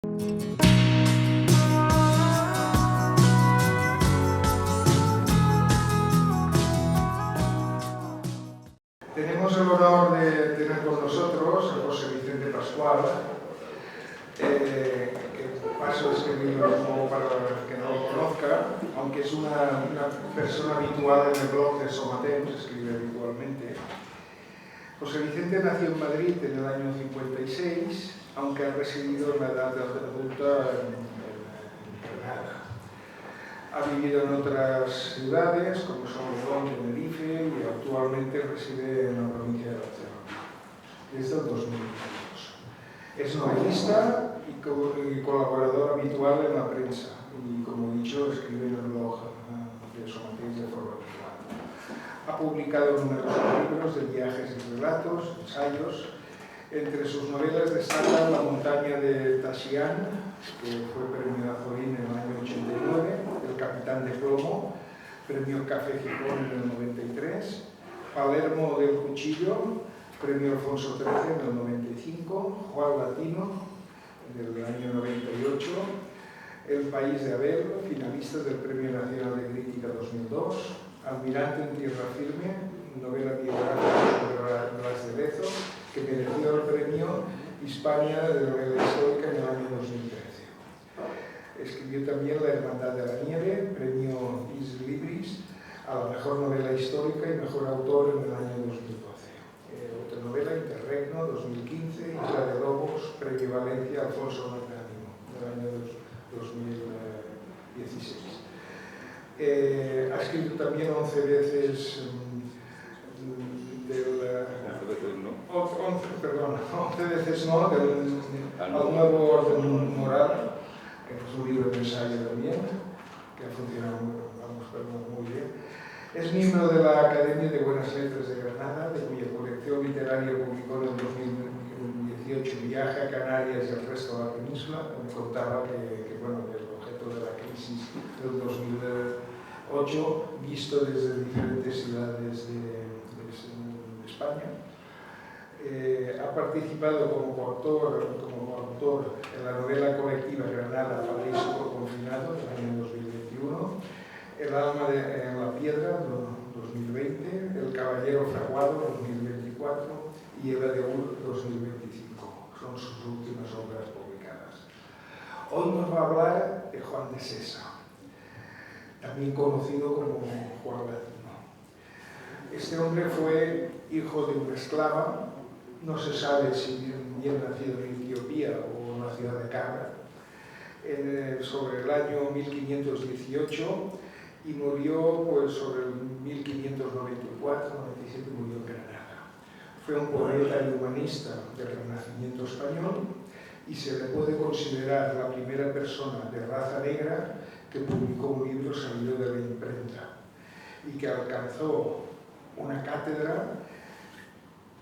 Tenemos el honor de tener con nosotros a José Vicente Pascual, que paso a escribirlo como para que no lo conozca, aunque es una persona habitual en el blog de Somatem, se escribe habitualmente. José Vicente nació en Madrid en el año 56, aunque ha residido en la edad adulta en Granada. Ha vivido en otras ciudades, como son León, Tenerife, y actualmente reside en la provincia de Barcelona, desde el 2022. Es novelista y colaborador habitual en la prensa, y como he dicho, escribe en el blog de Somatem de forma habitual. Ha publicado numerosos libros de viajes y relatos, ensayos. Entre sus novelas destacan La montaña de Taxián, que fue premio Azorín en el año 89, El capitán de plomo, premio Café Gijón en el 93, Palermo del Cuchillo, premio Alfonso XIII en el 95, Juan Latino del año 98, El país de Abel, finalista del Premio Nacional de Crítica 2002, Almirante en tierra firme, novela biográfica sobre Blas de Lezo, que mereció el premio Hispania de novela histórica en el año 2013. Escribió también La hermandad de la nieve, premio Is Libris a la mejor novela histórica y mejor autor en el año 2012. Otra novela, Interregno, 2015, Isla de Lobos, premio Valencia Alfonso Magnánimo, del año 2016. Ha escrito también 11 veces 11 veces no, al nuevo orden moral, que es un libro de ensayo también, que ha funcionado muy bien. Es miembro de la Academia de Buenas Letras de Granada, de cuya colección literaria publicó en el 2018 Viaje a Canarias y el resto de la península, donde contaba que el objeto de la crisis del 2008, visto desde diferentes ciudades de España. Ha participado como coautor en la novela colectiva Granada, Paraíso por Confinado, en el año 2021, El alma en la piedra, 2020, El caballero fraguado, 2024, y Eva de Ur, 2025. Son sus últimas obras publicadas. Hoy nos va a hablar de Juan de Sesa, también conocido como Juan Latino. Este hombre fue hijo de una esclava, no se sabe si bien nacido en Etiopía o en la ciudad de Cabra, sobre el año 1518, y murió sobre el 1594-97, murió en Granada. Fue un poeta y humanista del Renacimiento español y se le puede considerar la primera persona de raza negra que publicó un libro salido de la imprenta y que alcanzó una cátedra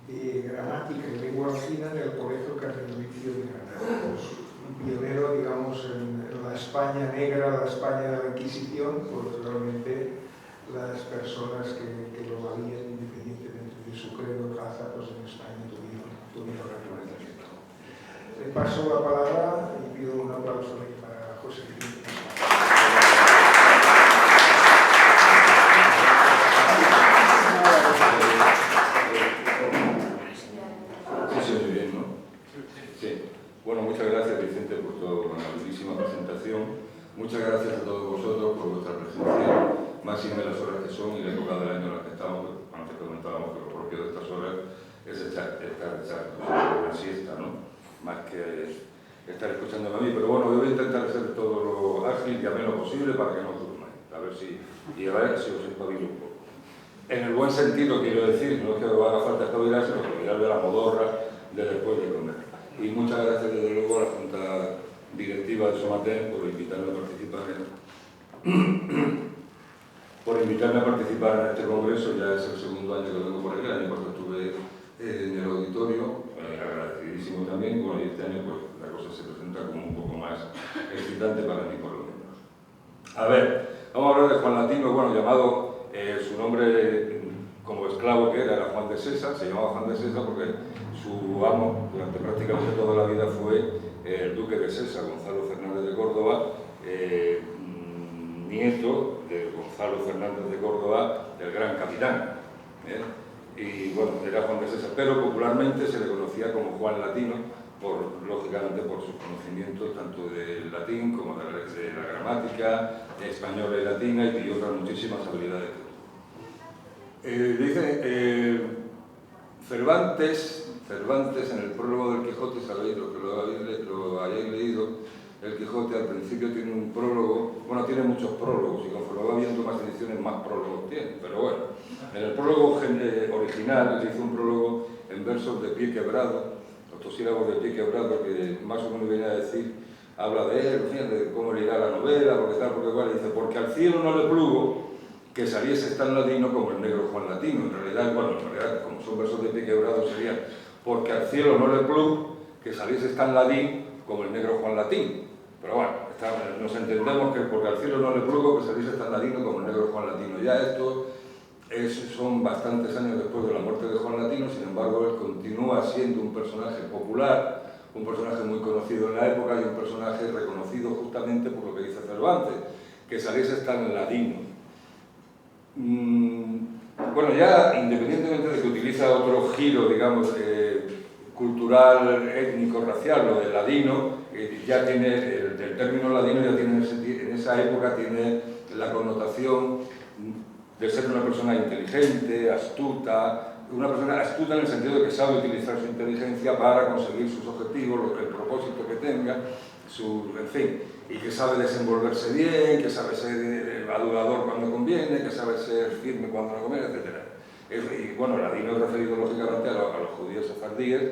de gramática y lengua latina en el Colegio Cardenalicio de Granada. Un pionero, digamos, en la España negra, la España de la Inquisición, pues realmente las personas que lo valían independientemente de su credo o raza, pues en España tuvieron reconocimiento. Le paso la palabra y pido un aplauso para José Vicente. Bueno, muchas gracias Vicente por tu amabilísima presentación. Muchas gracias a todos vosotros por vuestra presencia, máxime las horas que son y la época del año en la que estamos. Antes comentábamos que lo propio de estas horas es estar una siesta, ¿no? Más que estar escuchándome a mí. Pero bueno, yo voy a intentar ser todo lo ágil y ameno posible para que no durmáis. A ver si os espabilo un poco. En el buen sentido, quiero decir, no es que haga falta espabilar, sino que mirar de la modorra de después de comer. Y muchas gracias desde luego a la Junta Directiva de Somatem por invitarme a participar en este congreso. Ya es el segundo año que vengo por aquí, el año pasado estuve en el auditorio, agradecidísimo también, y bueno, y este año pues la cosa se presenta como un poco más excitante para mí por lo menos. A ver, vamos a hablar de Juan Latino, bueno, llamado, su nombre como esclavo que era Juan de Sesa. Se llamaba Juan de Sesa porque su amo durante prácticamente toda la vida fue el duque de Sesa, Gonzalo Fernández de Córdoba, nieto de Gonzalo Fernández de Córdoba, del gran capitán. Y bueno, era Juan de Sesa, pero popularmente se le conocía como Juan Latino, lógicamente por sus conocimientos tanto del latín como de la gramática española y latina y otras muchísimas habilidades. Dice Cervantes en el prólogo del Quijote, sabéis lo que lo hayáis leído, el Quijote al principio tiene un prólogo, bueno, tiene muchos prólogos y conforme va viendo más ediciones más prólogos tiene, pero bueno, en el prólogo original le hizo un prólogo en versos de pie quebrado, octosílabos de pie quebrado, que más o menos viene a decir, habla de él, de cómo le irá la novela, porque tal, porque igual, dice, porque al cielo no le plugo que saliese tan ladino como el negro Juan Latino. En realidad, bueno, como son versos de pie quebrado, sería porque al cielo no le plugo que saliese tan ladín como el negro Juan Latín. Pero bueno, nos entendemos que porque al cielo no le plugo que saliese tan ladino como el negro Juan Latino. Ya esto son bastantes años después de la muerte de Juan Latino, sin embargo, él continúa siendo un personaje popular, un personaje muy conocido en la época y un personaje reconocido justamente por lo que dice Cervantes, que saliese tan ladino. Bueno, ya independientemente de que utiliza otro giro, digamos, cultural, étnico, racial, lo del ladino, ya tiene, el término ladino ya tiene, en esa época tiene la connotación de ser una persona inteligente, astuta, una persona astuta en el sentido de que sabe utilizar su inteligencia para conseguir sus objetivos, el propósito que tenga, en fin, y que sabe desenvolverse bien, que sabe ser adulador cuando conviene, que sabe ser firme cuando no conviene, etc. Y bueno, ladino es referido lógicamente a los judíos sefardíes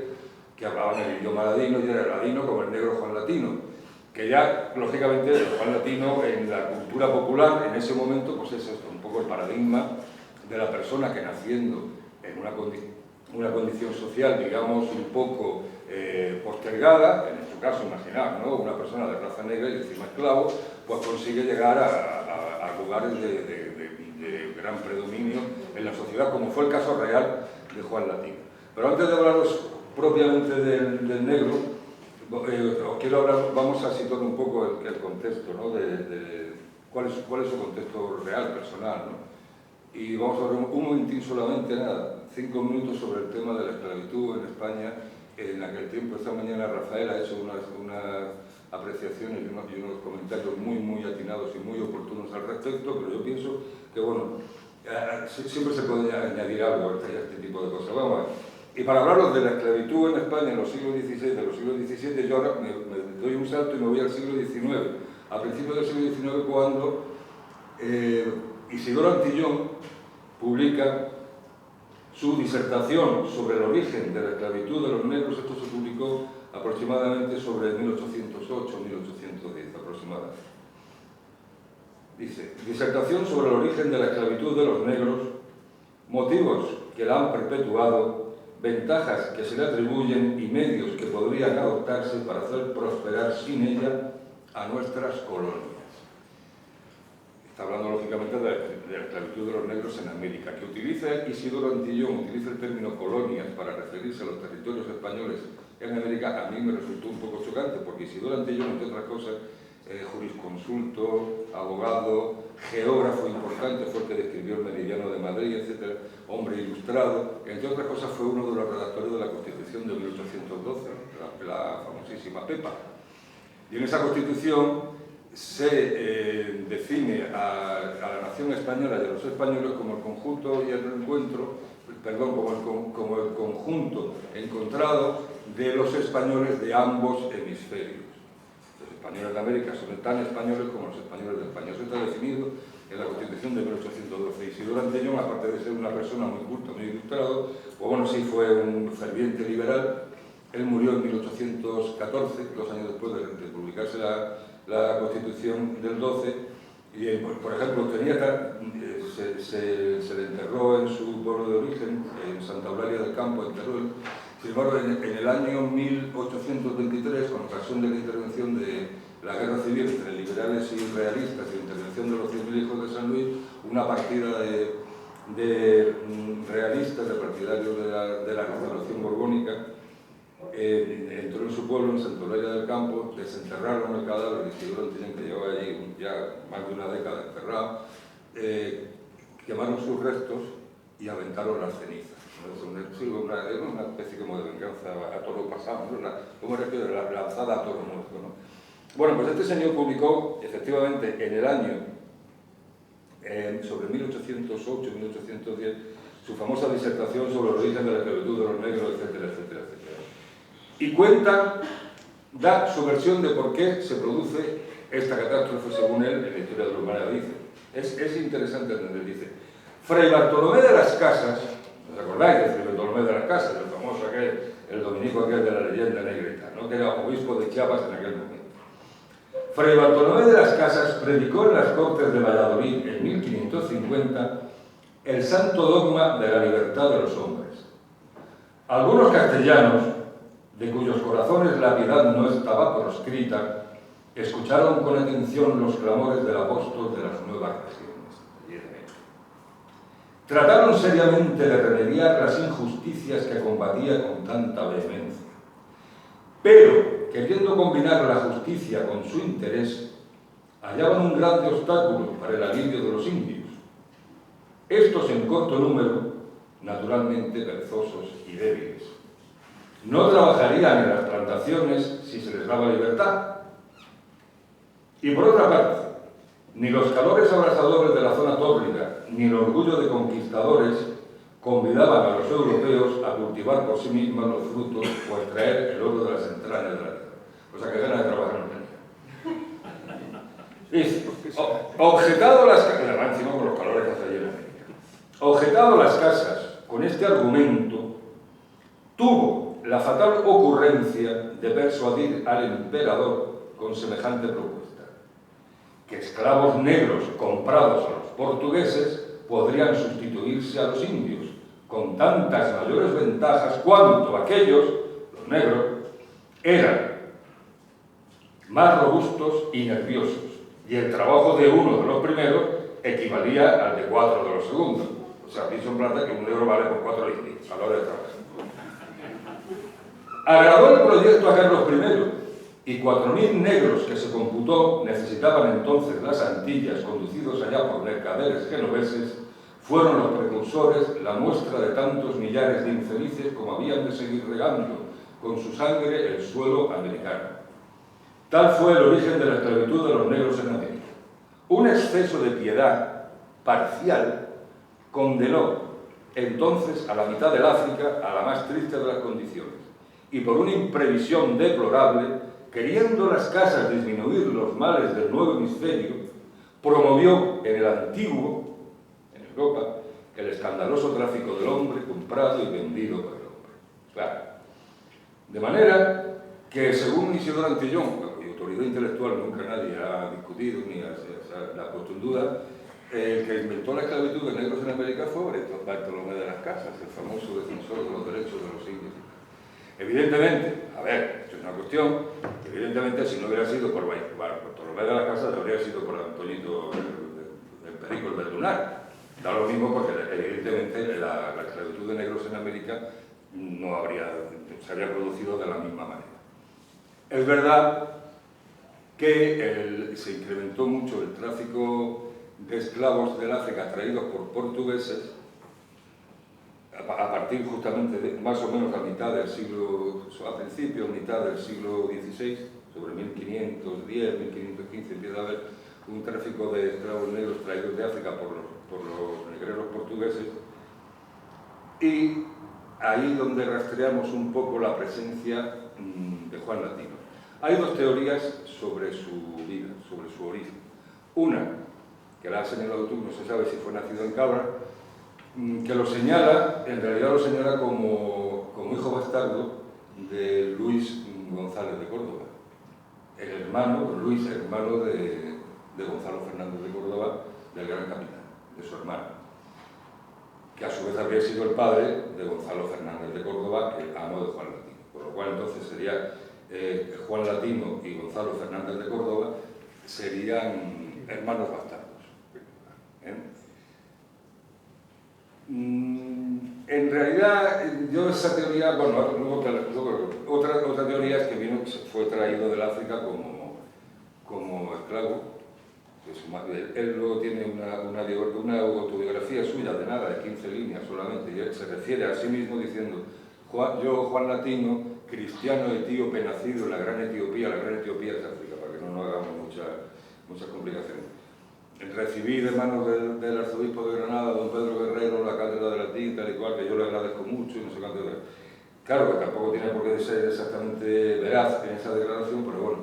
que hablaban el idioma ladino y era el ladino como el negro Juan Latino, que ya lógicamente el Juan Latino en la cultura popular en ese momento pues es un poco el paradigma de la persona que naciendo en una condición social, digamos, un poco postergada, en su caso, imaginar, ¿no? Una persona de raza negra y encima esclavo, pues consigue llegar a lugares de gran predominio en la sociedad, como fue el caso real de Juan Latino. Pero antes de hablaros propiamente del negro, os quiero hablar, vamos a situar un poco el contexto, ¿no? cuál es su contexto real, personal, ¿no? Y vamos a hablar un momentín solamente, nada, 5 minutos sobre el tema de la esclavitud en España. En aquel tiempo, esta mañana Rafael ha hecho unas apreciaciones y unos comentarios muy atinados y muy oportunos al respecto, pero yo pienso que, bueno, siempre se puede añadir algo a este tipo de cosas. Vamos a ver. Y para hablaros de la esclavitud en España en los siglos XVI, de los siglos XVII, yo ahora me doy un salto y me voy al siglo XIX, a principios del siglo XIX, cuando Isidoro Antillón publica su disertación sobre el origen de la esclavitud de los negros. Esto se publicó aproximadamente sobre 1808-1810 aproximadamente. Dice, disertación sobre el origen de la esclavitud de los negros, motivos que la han perpetuado, ventajas que se le atribuyen y medios que podrían adoptarse para hacer prosperar sin ella a nuestras colonias. Está hablando lógicamente de la esclavitud de los negros en América, que utiliza Isidoro Antillón, utiliza el término colonias para referirse a los territorios españoles en América. A mí me resultó un poco chocante, porque Isidoro Antillón, entre otras cosas, jurisconsulto, abogado, geógrafo importante, fue el que describió el Meridiano de Madrid, etc., hombre ilustrado, entre otras cosas fue uno de los redactores de la Constitución de 1812, la famosísima PEPA. Y en esa Constitución se define a la nación española y a los españoles como el conjunto y el encuentro, como el conjunto encontrado de los españoles de ambos hemisferios. Los españoles de América son tan españoles como los españoles de España. Eso está definido en la Constitución de 1812. Isidoro Antillón, aparte de ser una persona muy culta, muy ilustrado, pues bueno, sí fue un ferviente liberal. Él murió en 1814, 2 años después de publicarse la Constitución del 12, y por ejemplo se le enterró en su pueblo de origen, en Santa Eulalia del Campo, en Teruel. Sin embargo, en el año 1823, con ocasión de la intervención de la guerra civil entre liberales y realistas y la intervención de los 100.000 hijos de San Luis, una partida de realistas, de partidarios de la restauración borbónica, entró en su pueblo, en Santolaya del Campo, desenterraron el cadáver de Isidoro Antillán, que llevaba allí ya más de una década enterrado, quemaron sus restos y aventaron las cenizas. Es una especie como de venganza a toro pasado, ¿no? ¿Cómo era que la lanzada a toro muerto, ¿no? Bueno, pues este señor publicó, efectivamente, en el año, sobre 1808-1810, su famosa disertación sobre el origen de la esclavitud de los negros, etcétera, etcétera, etcétera. Y cuenta, da su versión de por qué se produce esta catástrofe, según él, en la historia de la humanidad. Dice, es interesante entender, dice, Fray Bartolomé de las Casas, ¿os acordáis de Fray Bartolomé de las Casas, el famoso aquel, el dominico aquel de la leyenda negra y tal, ¿no? Que era obispo de Chiapas en aquel momento? Fray Bartolomé de las Casas predicó en las Cortes de Valladolid en 1550 el santo dogma de la libertad de los hombres. Algunos castellanos, de cuyos corazones la piedad no estaba proscrita, escucharon con atención los clamores del apóstol de las nuevas regiones. Trataron seriamente de remediar las injusticias que combatía con tanta vehemencia. Pero, queriendo combinar la justicia con su interés, hallaban un grande obstáculo para el alivio de los indios. Estos en corto número, naturalmente perezosos y débiles, no trabajarían en las plantaciones si se les daba libertad. Y por otra parte, ni los calores abrasadores de la zona tórrida, ni el orgullo de conquistadores convidaban a los europeos a cultivar por sí mismos los frutos o a extraer el oro de las entrañas de la tierra. O sea, que ganas de trabajar no tenía. Dice, objetado las casas, encima con los calores que hace allí en América, objetado las casas con este argumento, tuvo la fatal ocurrencia de persuadir al emperador con semejante propuesta, que esclavos negros comprados a los portugueses podrían sustituirse a los indios, con tantas mayores ventajas cuanto aquellos, los negros, eran más robustos y nerviosos, y el trabajo de uno de los primeros equivalía al de 4 de los segundos. O sea, pienso en plata que un negro vale por 4 indios a la hora de trabajar. Agradó el proyecto a Carlos I, y 4.000 negros que se computó necesitaban entonces las Antillas, conducidos allá por mercaderes genoveses, fueron los precursores, la muestra de tantos millares de infelices como habían de seguir regando con su sangre el suelo americano. Tal fue el origen de la esclavitud de los negros en América. Un exceso de piedad parcial condenó entonces a la mitad del África a la más triste de las condiciones, y por una imprevisión deplorable, queriendo las casas disminuir los males del nuevo hemisferio, promovió en el antiguo, en Europa, el escandaloso tráfico del hombre comprado y vendido por el hombre. Claro. De manera que, según Isidoro Antillón, cuya autoridad intelectual nunca nadie ha discutido ni la ha puesto en duda, el que inventó la esclavitud de negros en América fue Bartolomé de las Casas, el famoso defensor de los derechos de los indios. Evidentemente, a ver, esto es una cuestión, evidentemente si no hubiera sido por Bartolomé de las Casas, habría sido por Antoñito el Perico el Verdunar. Da lo mismo porque evidentemente la esclavitud de negros en América no se habría producido de la misma manera. Es verdad que se incrementó mucho el tráfico de esclavos del África traídos por portugueses a partir justamente de más o menos a principios, mitad del siglo XVI, sobre 1510, 1515, empieza a haber un tráfico de esclavos negros traídos de África por los negreros portugueses, y ahí donde rastreamos un poco la presencia de Juan Latino. Hay dos teorías sobre su vida, sobre su origen. Una, que la has señalado tú, no se sabe si fue nacido en Cabra, que lo señala, en realidad lo señala como hijo bastardo de Luis González de Córdoba, el hermano, Luis, hermano de Gonzalo Fernández de Córdoba, del gran capitán, de su hermano, que a su vez habría sido el padre de Gonzalo Fernández de Córdoba, el amo de Juan Latino, por lo cual entonces sería Juan Latino y Gonzalo Fernández de Córdoba serían hermanos bastardos. esa teoría, bueno, otra teoría es que fue traído del África como esclavo. Él luego tiene una autobiografía suya de nada, de 15 líneas solamente, y él se refiere a sí mismo diciendo: yo, Juan Latino, cristiano etíope nacido en la gran Etiopía es África, para que no nos hagamos muchas complicaciones. Recibí de manos del arzobispo de Granada, don Pedro Guerrero, la cátedra de latín, tal y cual, que yo le agradezco mucho y no sé cuánto. Claro que tampoco tiene por qué ser exactamente veraz en esa declaración, pero bueno,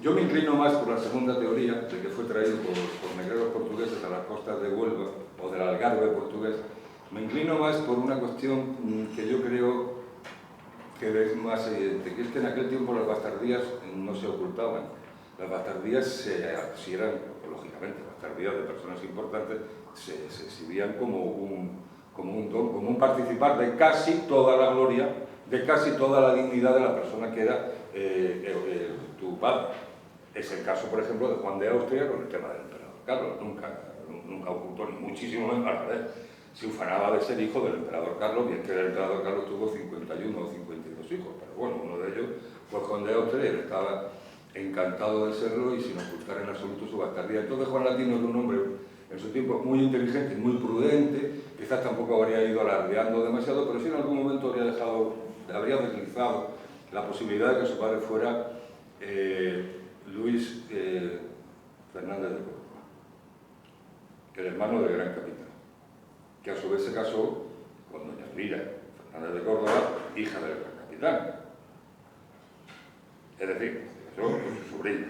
yo me inclino más por la segunda teoría, de que fue traído por negreros portugueses a las costas de Huelva, o del Algarve portugués. Me inclino más por una cuestión que yo creo que es más evidente, que es que en aquel tiempo las bastardías no se ocultaban. Las bastardías, si eran, lógicamente, bastardías de personas importantes, se exhibían como un don, como un participar de casi toda la gloria, de casi toda la dignidad de la persona que era tu padre. Es el caso, por ejemplo, de Juan de Austria con el tema del emperador Carlos. Nunca ocultó, ni muchísimo menos, a la vez. Se ufanaba de ser hijo del emperador Carlos, bien que el emperador Carlos tuvo 51 o 52 hijos, pero bueno, uno de ellos fue Juan de Austria y él estaba encantado de serlo y sin ocultar en absoluto su bastardía. Entonces Juan Latino era un hombre en su tiempo muy inteligente, muy prudente, quizás tampoco habría ido alardeando demasiado, pero sí en algún momento habría deslizado la posibilidad de que su padre fuera Luis Fernández de Córdoba, el hermano del gran capitán, que a su vez se casó con doña Elvira Fernández de Córdoba, hija del gran capitán. Es decir, se casó con su sobrina,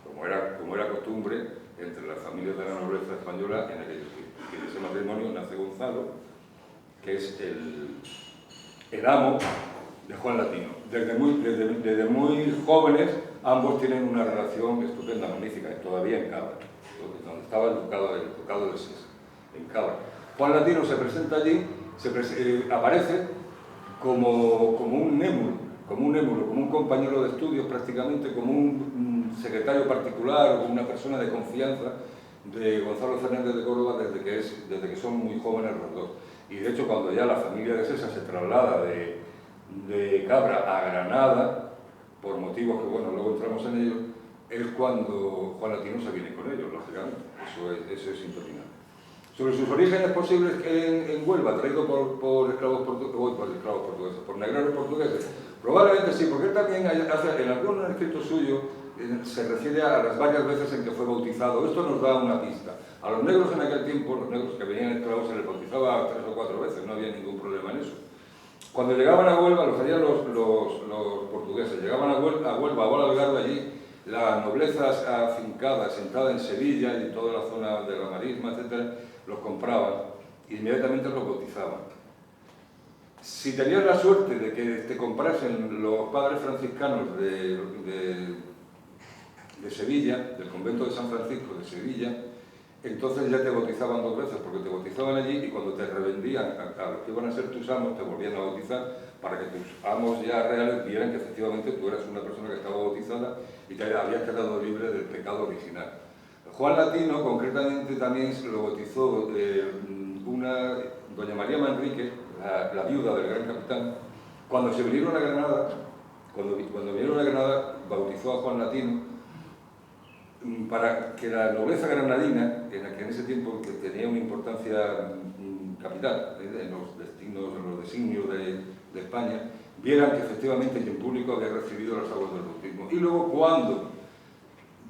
como era costumbre entre las familias de la nobleza española en aquellos tiempos. Y de ese matrimonio nace Gonzalo, que es el amo de Juan Latino. Desde muy jóvenes, ambos tienen una relación estupenda, magnífica, todavía en Cabra, donde estaba el ducado de Sesa, en Cabra. Juan Latino se presenta allí, aparece como un émulo, como un compañero de estudios prácticamente, como un secretario particular o una persona de confianza de Gonzalo Fernández de Córdoba desde que son muy jóvenes los dos. Y de hecho, cuando ya la familia de Sesa se traslada de Cabra a Granada, por motivos que, bueno, luego entramos en ellos, es cuando Juan Latino se viene con ellos, lógicamente. Eso es impepinable. Sobre sus orígenes posibles en Huelva, traído por esclavos portugueses, por negreros portugueses, probablemente sí, porque él también en algún escrito suyo se refiere a las varias veces en que fue bautizado. Esto nos da una pista. A los negros en aquel tiempo, los negros que venían esclavos, se les bautizaba 3 o 4 veces, no había ningún problema en eso. Cuando llegaban a Huelva, lo hacían los portugueses, llegaban a Huelva o al Algarve, allí la nobleza afincada, sentada en Sevilla y toda la zona de la Marisma, etc., los compraban e inmediatamente los bautizaban. Si tenías la suerte de que te comprasen los padres franciscanos de Sevilla, del convento de San Francisco de Sevilla, entonces ya te bautizaban 2 veces, porque te bautizaban allí y cuando te revendían a los que iban a ser tus amos, te volvían a bautizar para que tus amos ya reales vieran que efectivamente tú eras una persona que estaba bautizada y que habías quedado libre del pecado original. Juan Latino, concretamente, también se lo bautizó doña María Manrique, la viuda del gran capitán. Cuando se vinieron a Granada, bautizó a Juan Latino para que la nobleza granadina, que en ese tiempo tenía una importancia capital en los designios de España, vieran que efectivamente en público había recibido las aguas del bautismo. Y luego, cuando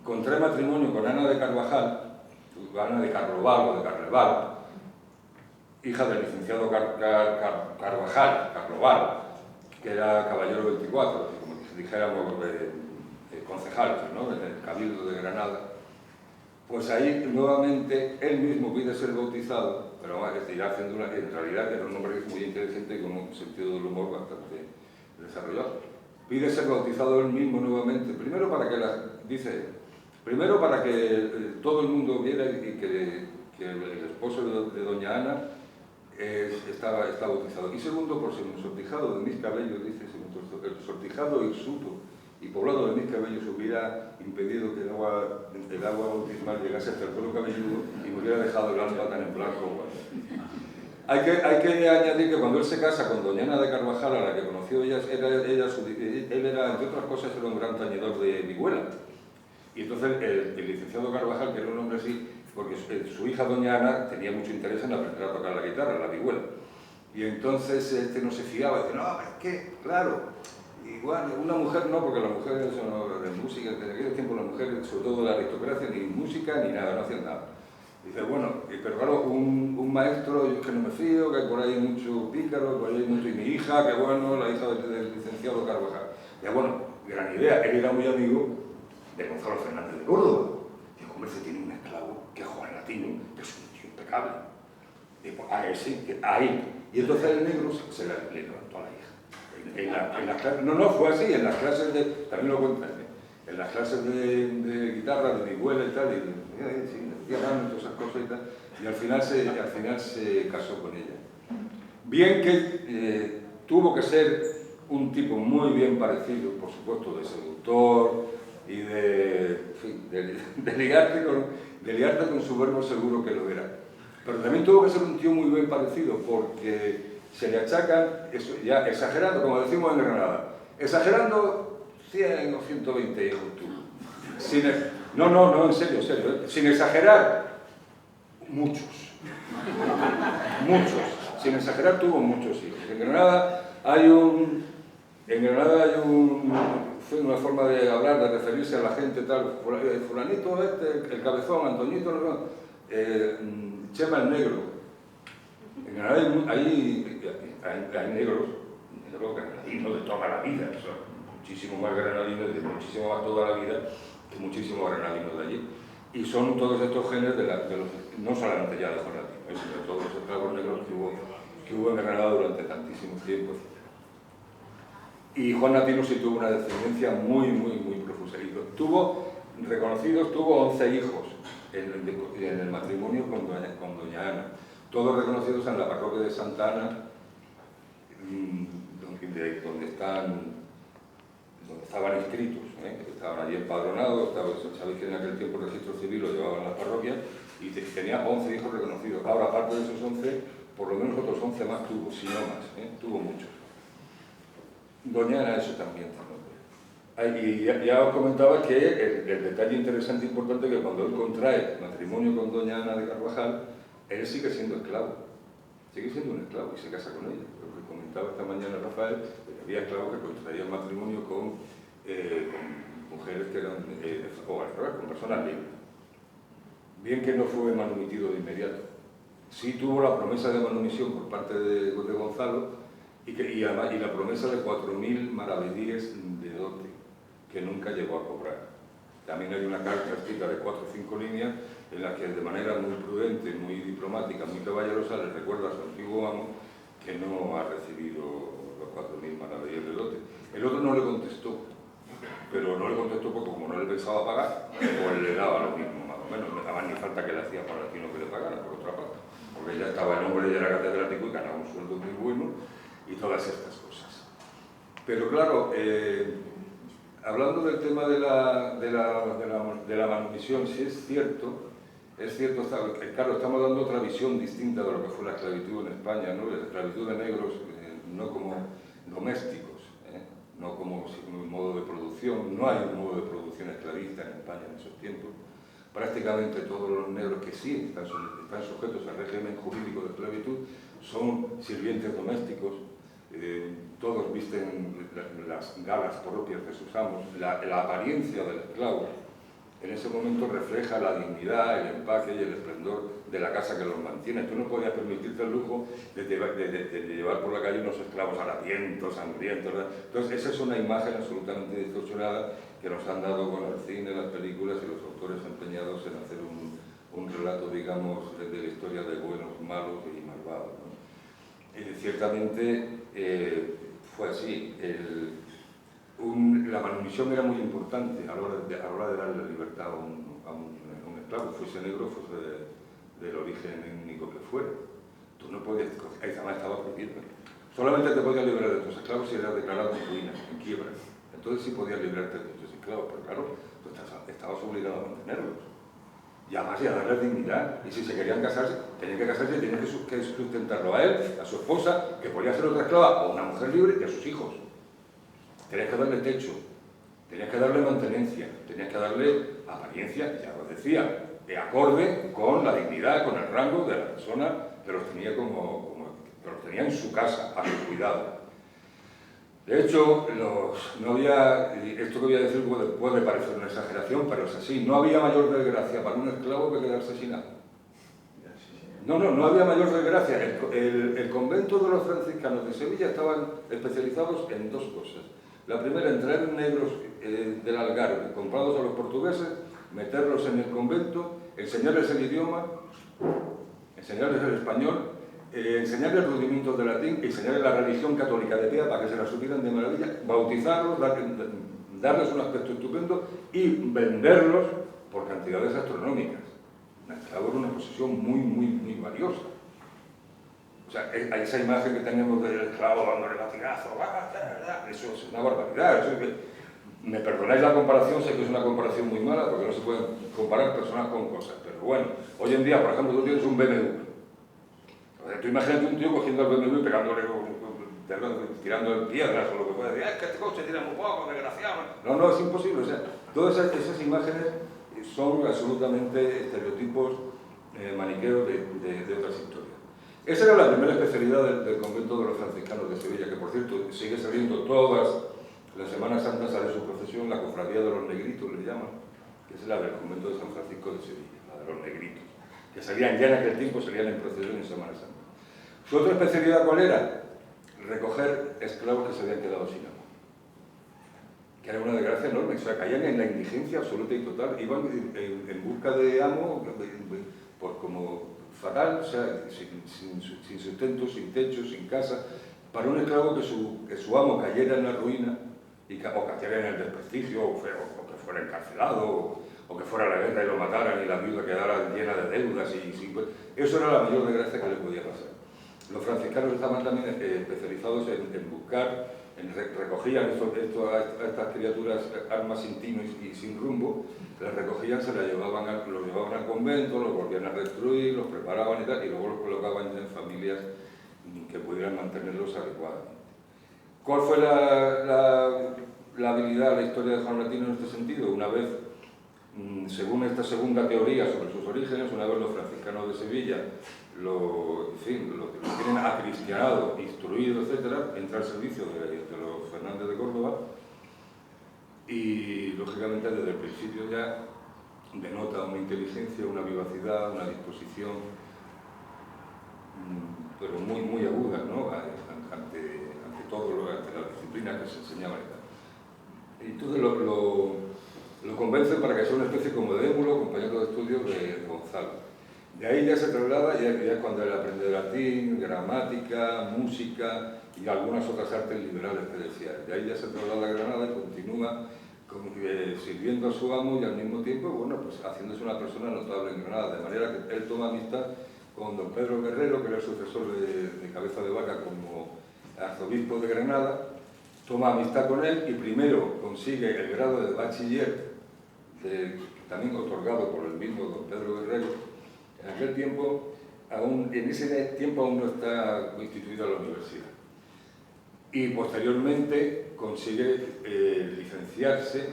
contrae matrimonio con Ana de Carvajal, Ana de Carloval o de Carleval, hija del licenciado Carloval, que era caballero 24, como dijéramos, concejal, ¿no?, en el Cabildo de Granada, pues ahí nuevamente él mismo pide ser bautizado, pero en realidad era un hombre muy inteligente y con un sentido del humor bastante desarrollado. Pide ser bautizado él mismo nuevamente, primero para que todo el mundo viera y que el esposo de doña Ana está bautizado. Y segundo, por si un sortijado de mis cabellos, dice, el sortijado hirsuto y poblado de mis cabellos hubiera impedido que el agua bautismal llegase hasta el cuero cabelludo y me hubiera dejado el alma tan en blanco. Hay que añadir que cuando él se casa con doña Ana de Carvajal, a la que conoció ella, él era, entre otras cosas, era un gran tañedor de vihuela. Y entonces el licenciado Carvajal, que era un hombre así, porque su hija doña Ana tenía mucho interés en aprender a tocar la guitarra, la vihuela. Y entonces no se fiaba, dice, no, pero es que, claro, igual, una mujer no, porque las mujeres son de música, en aquel tiempo las mujeres, sobre todo de la aristocracia, ni música ni nada, no hacían nada. Dice, bueno, pero claro, un maestro, yo es que no me fío, que hay por ahí mucho pícaro, por ahí hay mucho, y mi hija, que bueno, la hija del licenciado Carvajal. Y bueno, gran idea, él era muy amigo de Gonzalo Fernández de Córdoba. Dijo, hombre, se tiene un esclavo, que es Juan Latino, que es un tío impecable. Y pues, ese, ahí. Y entonces el negro se le levantó a la hija. No, fue así, en las clases de, también lo cuentan, en las clases de guitarra, de vihuela y tal, y todas esas cosas y tal, y al final se casó con ella. Bien que tuvo que ser un tipo muy bien parecido, por supuesto, de seductor y de ligarte con su verbo, seguro que lo era. Pero también tuvo que ser un tío muy bien parecido, porque se le achacan, eso, ya exagerando, como decimos en Granada, exagerando 100 o 120 hijos tuvo. No, en serio, sin exagerar, muchos. Sin exagerar, tuvo muchos hijos. En Granada hay una forma de hablar, de referirse a la gente tal, fulanito el cabezón, Antoñito, Chema el negro. En Granada hay negros granadinos de toda la vida, son muchísimo más granadinos, de muchísimo más toda la vida, que muchísimos granadinos de allí. Y son todos estos genes de los, no solamente ya de Juan Latino, sino de todos los esclavos negros que hubo en Granada durante tantísimos tiempos. Y Juan Latino sí tuvo una descendencia muy profusa. Tuvo 11 hijos en el matrimonio con doña Ana, todos reconocidos en la parroquia de Santa Ana, donde estaban inscritos, estaban allí empadronados, sabéis que en aquel tiempo el registro civil lo llevaban las parroquias, y tenía 11 hijos reconocidos. Ahora, aparte de esos 11, por lo menos otros 11 más tuvo, si no más, tuvo muchos. Doña Ana, eso también. Y ya os comentaba que el detalle interesante e importante es que cuando él contrae matrimonio con doña Ana de Carvajal, él sigue siendo esclavo. Sigue siendo un esclavo y se casa con ella. Lo que comentaba esta mañana Rafael, que había esclavos que contraían matrimonio con mujeres que eran, con personas libres. Bien que no fue manumitido de inmediato. Sí tuvo la promesa de manumisión por parte de Gonzalo y la promesa de 4.000 maravedíes de dote, que nunca llegó a cobrar. También hay una carta escrita de 4 o 5 líneas en la que de manera muy prudente, muy diplomática, muy caballerosa, le recuerda a su antiguo amo que no ha recibido los 4.000 maravedíes de dote. El otro no le contestó, pero no le contestó porque como no le pensaba pagar, pues le daba lo mismo, más o menos. No daba ni falta que le hacía para Latino que le pagara, por otra parte, porque ya estaba el hombre, ya era catedrático y ganaba un sueldo muy bueno y todas estas cosas. Pero claro, hablando del tema de la manumisión, sí es cierto, claro, estamos dando otra visión distinta de lo que fue la esclavitud en España, ¿no? La esclavitud de negros, no como domésticos, no como un modo de producción, no hay un modo de producción esclavista en España en esos tiempos. Prácticamente todos los negros que sí están sujetos al régimen jurídico de esclavitud son sirvientes domésticos. Todos visten las galas propias de sus amos. La apariencia del esclavo en ese momento refleja la dignidad, el empaque y el esplendor de la casa que los mantiene. Tú no podías permitirte el lujo de llevar por la calle unos esclavos harapientos, sangrientos. Entonces esa es una imagen absolutamente distorsionada que nos han dado con el cine, las películas y los autores empeñados en hacer un relato, digamos, de la historia de buenos, malos y malvados, ¿no? Ciertamente fue así. La manumisión era muy importante a la hora de darle libertad a un esclavo, fuese negro, fuese del origen étnico que fuera. Tú no podías, además estaba prohibido. Solamente te podías librar de tus esclavos si eras declarado en ruina, en quiebra. Entonces sí podías librarte de tus esclavos, pero claro, tú estabas obligado a mantenerlos. y además y a darles dignidad. Y si se querían casarse, tenían que sustentarlo a él, a su esposa, que podía ser otra esclava, o una mujer libre, y a sus hijos. Tenías que darle techo, tenías que darle mantenencia, tenías que darle apariencia, ya os decía, de acorde con la dignidad, con el rango de la persona que los tenía que los tenía en su casa, a su cuidado. De hecho, no había, esto que voy a decir puede parecer una exageración, pero es así, no había mayor desgracia para un esclavo que quedarse sin amo. No había mayor desgracia. El convento de los franciscanos de Sevilla estaban especializados en dos cosas. La primera, en traer negros del Algarve, comprados a los portugueses, meterlos en el convento, enseñarles el idioma, enseñarles el español, enseñarles rudimentos de latín, enseñarles la religión católica de pie para que se la supieran de maravilla, bautizarlos, darles un aspecto estupendo y venderlos por cantidades astronómicas. El esclavo era una posesión muy valiosa. O sea, esa imagen que tenemos del esclavo dándole latigazo, eso es una barbaridad. Eso es que, me perdonáis la comparación, sé que es una comparación muy mala porque no se pueden comparar personas con cosas, pero bueno, hoy en día, por ejemplo, tú tienes un BMW. Tú imagínate un tío cogiendo el BMW y pegándole, tirando piedras o lo que pueda decir, es que este coche tira muy poco, desgraciado. No, es imposible. O sea, todas esas imágenes son absolutamente estereotipos maniqueos de otras historias. Esa era la primera especialidad del convento de los franciscanos de Sevilla, que por cierto sigue saliendo todas las Semanas Santas, sale su procesión, la cofradía de los negritos le llaman, que es la del convento de San Francisco de Sevilla, la de los negritos, que salían ya en aquel tiempo, salían en procesión en Semana Santa. Su otra especialidad, ¿cuál era? Recoger esclavos que se habían quedado sin amo. Que era una desgracia enorme, o sea, caían en la indigencia absoluta y total, iban en busca de amo, pues como fatal, o sea, sin sustento, sin techo, sin casa, para un esclavo que su amo cayera en la ruina, o cayera en el desprestigio, o que fuera encarcelado, o que fuera a la guerra y lo mataran y la viuda quedara llena de deudas. Eso era la mayor desgracia que le podía pasar. Los franciscanos estaban también especializados en buscar, recogían a estas criaturas armas sin tino y sin rumbo, las recogían, los llevaban al convento, los volvían a destruir, los preparaban y tal, y luego los colocaban en familias que pudieran mantenerlos adecuadamente. ¿Cuál fue la habilidad, la historia de Juan Latino en este sentido? Una vez, según esta segunda teoría sobre sus orígenes, una vez los franciscanos de Sevilla lo tienen acristianado, instruido, etc., entra al servicio de los Fernández de Córdoba y, lógicamente, desde el principio ya denota una inteligencia, una vivacidad, una disposición, pero muy aguda, ¿no?, ante las disciplinas que se enseñaban y tal. Y entonces lo convence para que sea una especie como de émulo, compañero de estudio de Gonzalo. De ahí ya se traslada, ya es cuando él aprende latín, gramática, música y algunas otras artes liberales que decía. De ahí ya se traslada a Granada y continúa sirviendo a su amo y al mismo tiempo, bueno, pues haciéndose una persona notable en Granada. De manera que él toma amistad con don Pedro Guerrero, que era el sucesor de Cabeza de Vaca como arzobispo de Granada, toma amistad con él y primero consigue el grado de bachiller, también otorgado por el mismo don Pedro Guerrero. En aquel tiempo, en ese tiempo aún no está instituida la universidad. Y posteriormente consigue licenciarse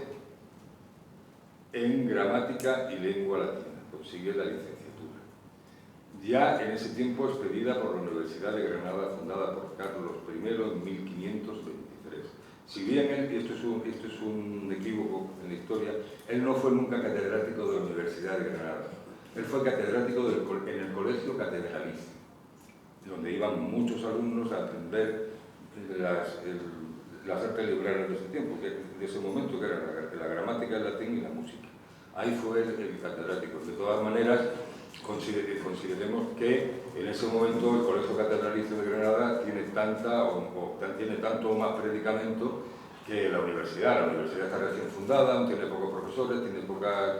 en gramática y lengua latina, consigue la licenciatura. Ya en ese tiempo expedida por la Universidad de Granada, fundada por Carlos I en 1523. Si bien él, y esto es un equívoco en la historia, él no fue nunca catedrático de la Universidad de Granada. Él fue catedrático en el Colegio Catedralicio, donde iban muchos alumnos a aprender las artes liberales de ese tiempo, de ese momento, que era la gramática, el latín y la música. Ahí fue el catedrático. De todas maneras, consideremos que en ese momento el Colegio Catedralicio de Granada tiene tanto más predicamento que la universidad. La universidad está recién fundada, tiene pocos profesores, tiene poca,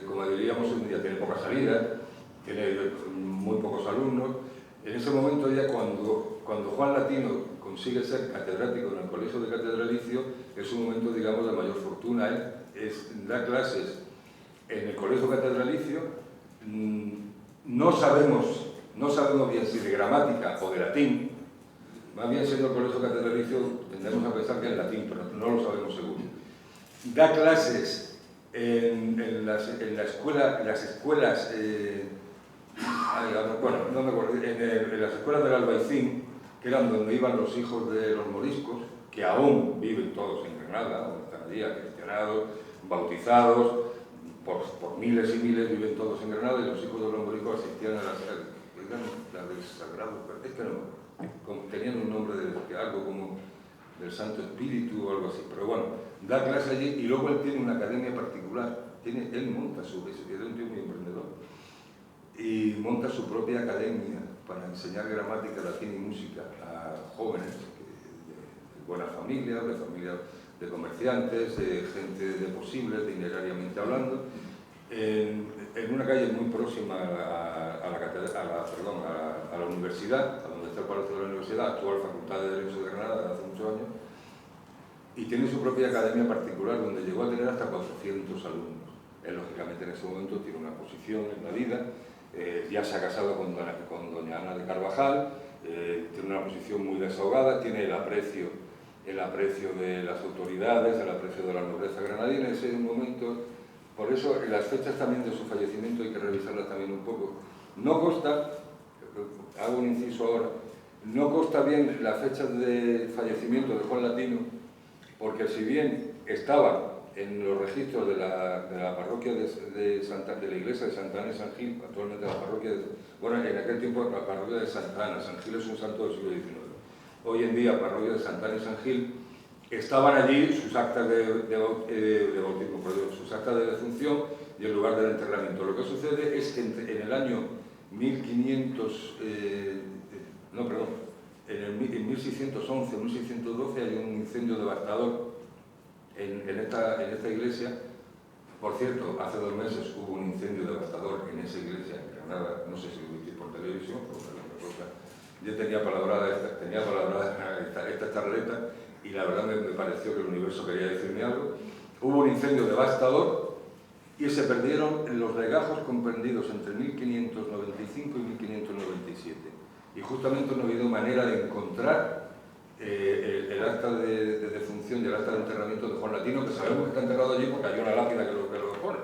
como diríamos hoy en día, tiene poca salida, tiene muy pocos alumnos. En ese momento ya cuando Juan Latino consigue ser catedrático en el Colegio de Catedralicio, es un momento, digamos, de mayor fortuna. Él da clases en el Colegio Catedralicio, no sabemos bien si de gramática o de latín. Más bien, siendo el colegio catedralicio, tendemos a pensar que es latín, pero no lo sabemos seguro. Da clases en las escuelas, bueno, no me acuerdo, en las escuelas del Albaicín, que eran donde iban los hijos de los moriscos, que aún viven todos en Granada, donde están allí, cristianados, bautizados, por miles y miles viven todos en Granada, y los hijos de los moriscos asistían a las del Sagrado, es que no, tenían un nombre de algo como del Santo Espíritu o algo así, pero bueno, da clase allí y luego él tiene una academia particular, él monta es un tío muy emprendedor, y monta su propia academia para enseñar gramática, latín y música a jóvenes de buenas familias, de comerciantes, de gente de posibles, dinerariamente hablando, en una calle muy próxima a la universidad, a donde está el Palacio de la Universidad, actual Facultad de Derecho de Granada, de hace muchos años, y tiene su propia academia particular, donde llegó a tener hasta 400 alumnos. Él, lógicamente, en ese momento tiene una posición en la vida, ya se ha casado con doña Ana de Carvajal, tiene una posición muy desahogada, tiene el aprecio de las autoridades, el aprecio de la nobleza granadina en ese momento. Por eso, las fechas también de su fallecimiento hay que revisarlas también un poco. No consta, hago un inciso ahora, no consta bien la fecha de fallecimiento de Juan Latino, porque si bien estaba en los registros de la parroquia de la iglesia de Santa Ana y San Gil, actualmente la parroquia bueno, en aquel tiempo la parroquia de Santa Ana, San Gil es un santo del siglo XIX. Hoy en día, parroquia de Santa Ana y San Gil, estaban allí sus actas de bautismo, sus actas de defunción y el lugar del enterramiento. Lo que sucede es que en el año 1611 o 1612 hay un incendio devastador en esta iglesia. Por cierto, hace 2 meses hubo un incendio devastador en esa iglesia, en Granada, no sé si lo visteis por televisión, porque yo tenía palabrada esta charleta, y la verdad me pareció que el universo quería decirme algo. Hubo un incendio devastador y se perdieron los legajos comprendidos entre 1595 y 1597. Y justamente no ha habido manera de encontrar el acta de defunción y el acta de enterramiento de Juan Latino, que sabemos que está enterrado allí porque hay una lápida que lo pone.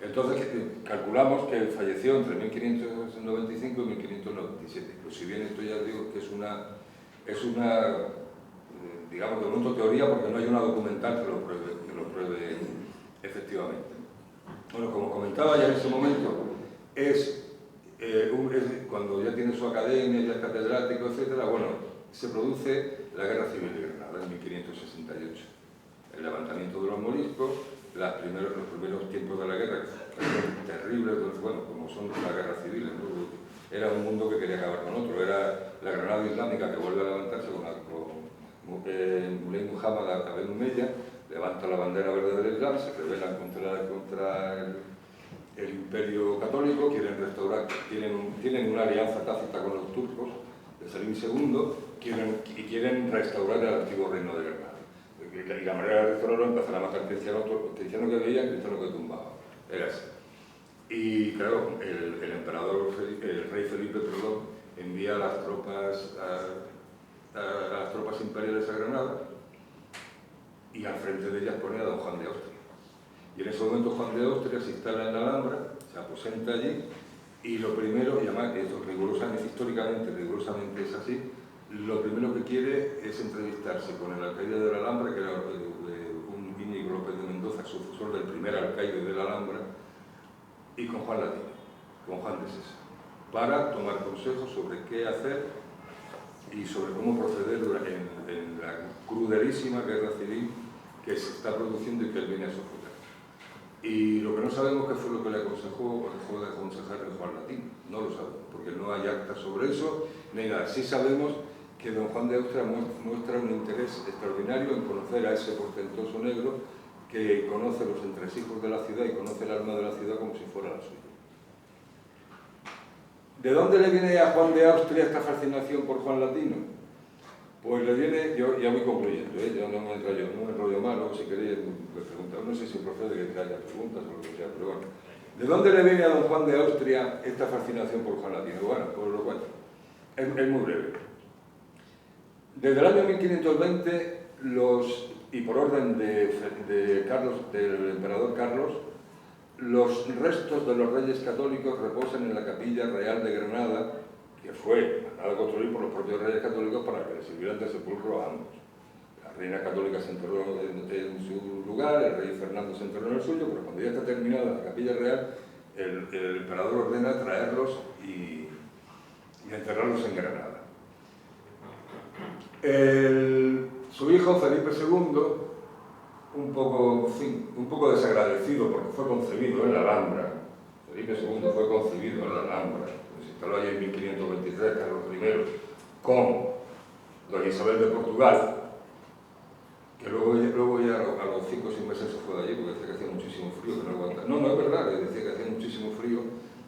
Entonces calculamos que falleció entre 1595 y 1597. Pues si bien esto ya digo que es una digamos, de momento teoría, porque no hay una documental que lo pruebe efectivamente. Bueno, como comentaba ya en ese momento, cuando ya tiene su academia, ya es catedrático, etc., bueno, se produce la Guerra Civil de Granada en 1568. El levantamiento de los moriscos, los primeros tiempos de la guerra, que fueron terribles, bueno, como son las guerras civiles, ¿no? Era un mundo que quería acabar con otro, era la Granada Islámica que vuelve a levantarse con Muley Muhammad Abel Umayya, levanta la bandera verde del Islam, se rebelan contra el Imperio Católico, quieren restaurar, tienen una alianza tácita con los turcos de Selim II, quieren restaurar el antiguo reino de Granada. Y la manera de restaurarlo, empezar a matar cristianos que veían, cristianos que tumbaban. Era así. Y claro, el rey Felipe, envía a las tropas imperiales a Granada, y al frente de ellas pone a don Juan de Austria. Y en ese momento Juan de Austria se instala en la Alhambra, se aposenta allí, y lo primero, y además esto rigurosamente es así, lo primero que quiere es entrevistarse con el alcaide de la Alhambra, que era un Íñigo López de Mendoza, sucesor del primer alcaide de la Alhambra, y con Juan Latino, con Juan de César, para tomar consejos sobre qué hacer y sobre cómo proceder en la crudelísima guerra civil que se está produciendo y que él viene a sofocar. Y lo que no sabemos qué fue lo que le aconsejó o dejó de aconsejarle Juan Latino, no lo sabemos, porque no hay actas sobre eso, ni nada. Sí sabemos que don Juan de Austria muestra un interés extraordinario en conocer a ese portentoso negro que conoce los entresijos de la ciudad y conoce el alma de la ciudad como si fuera la suya. ¿De dónde le viene a Juan de Austria esta fascinación por Juan Latino? Pues le viene, yo ya voy concluyendo, ya no me enrollo más, luego si queréis me preguntáis, no sé si procede que haya preguntas o lo que sea, pero bueno, ¿De dónde le viene a don Juan de Austria esta fascinación por Juan Latino? Bueno, pues lo cuento. Es muy breve. Desde el año 1520, y por orden de Carlos, del emperador Carlos, los restos de los reyes católicos reposan en la Capilla Real de Granada, que fue mandada a construir por los propios reyes católicos para que les sirvieran de sepulcro a ambos. La reina católica se enterró en su lugar, el rey Fernando se enterró en el suyo, pero cuando ya está terminada la Capilla Real, el emperador ordena traerlos y enterrarlos en Granada. Su hijo Felipe II, un poco desagradecido porque fue concebido en la Alhambra. Felipe II fue concebido en la Alhambra. Se instaló allí en 1523, Carlos I, con doña Isabel de Portugal, que luego ya a los 5 o 6 meses se fue de allí porque decía que hacía muchísimo frío, que no aguantaba. No, es verdad, decía que hacía muchísimo frío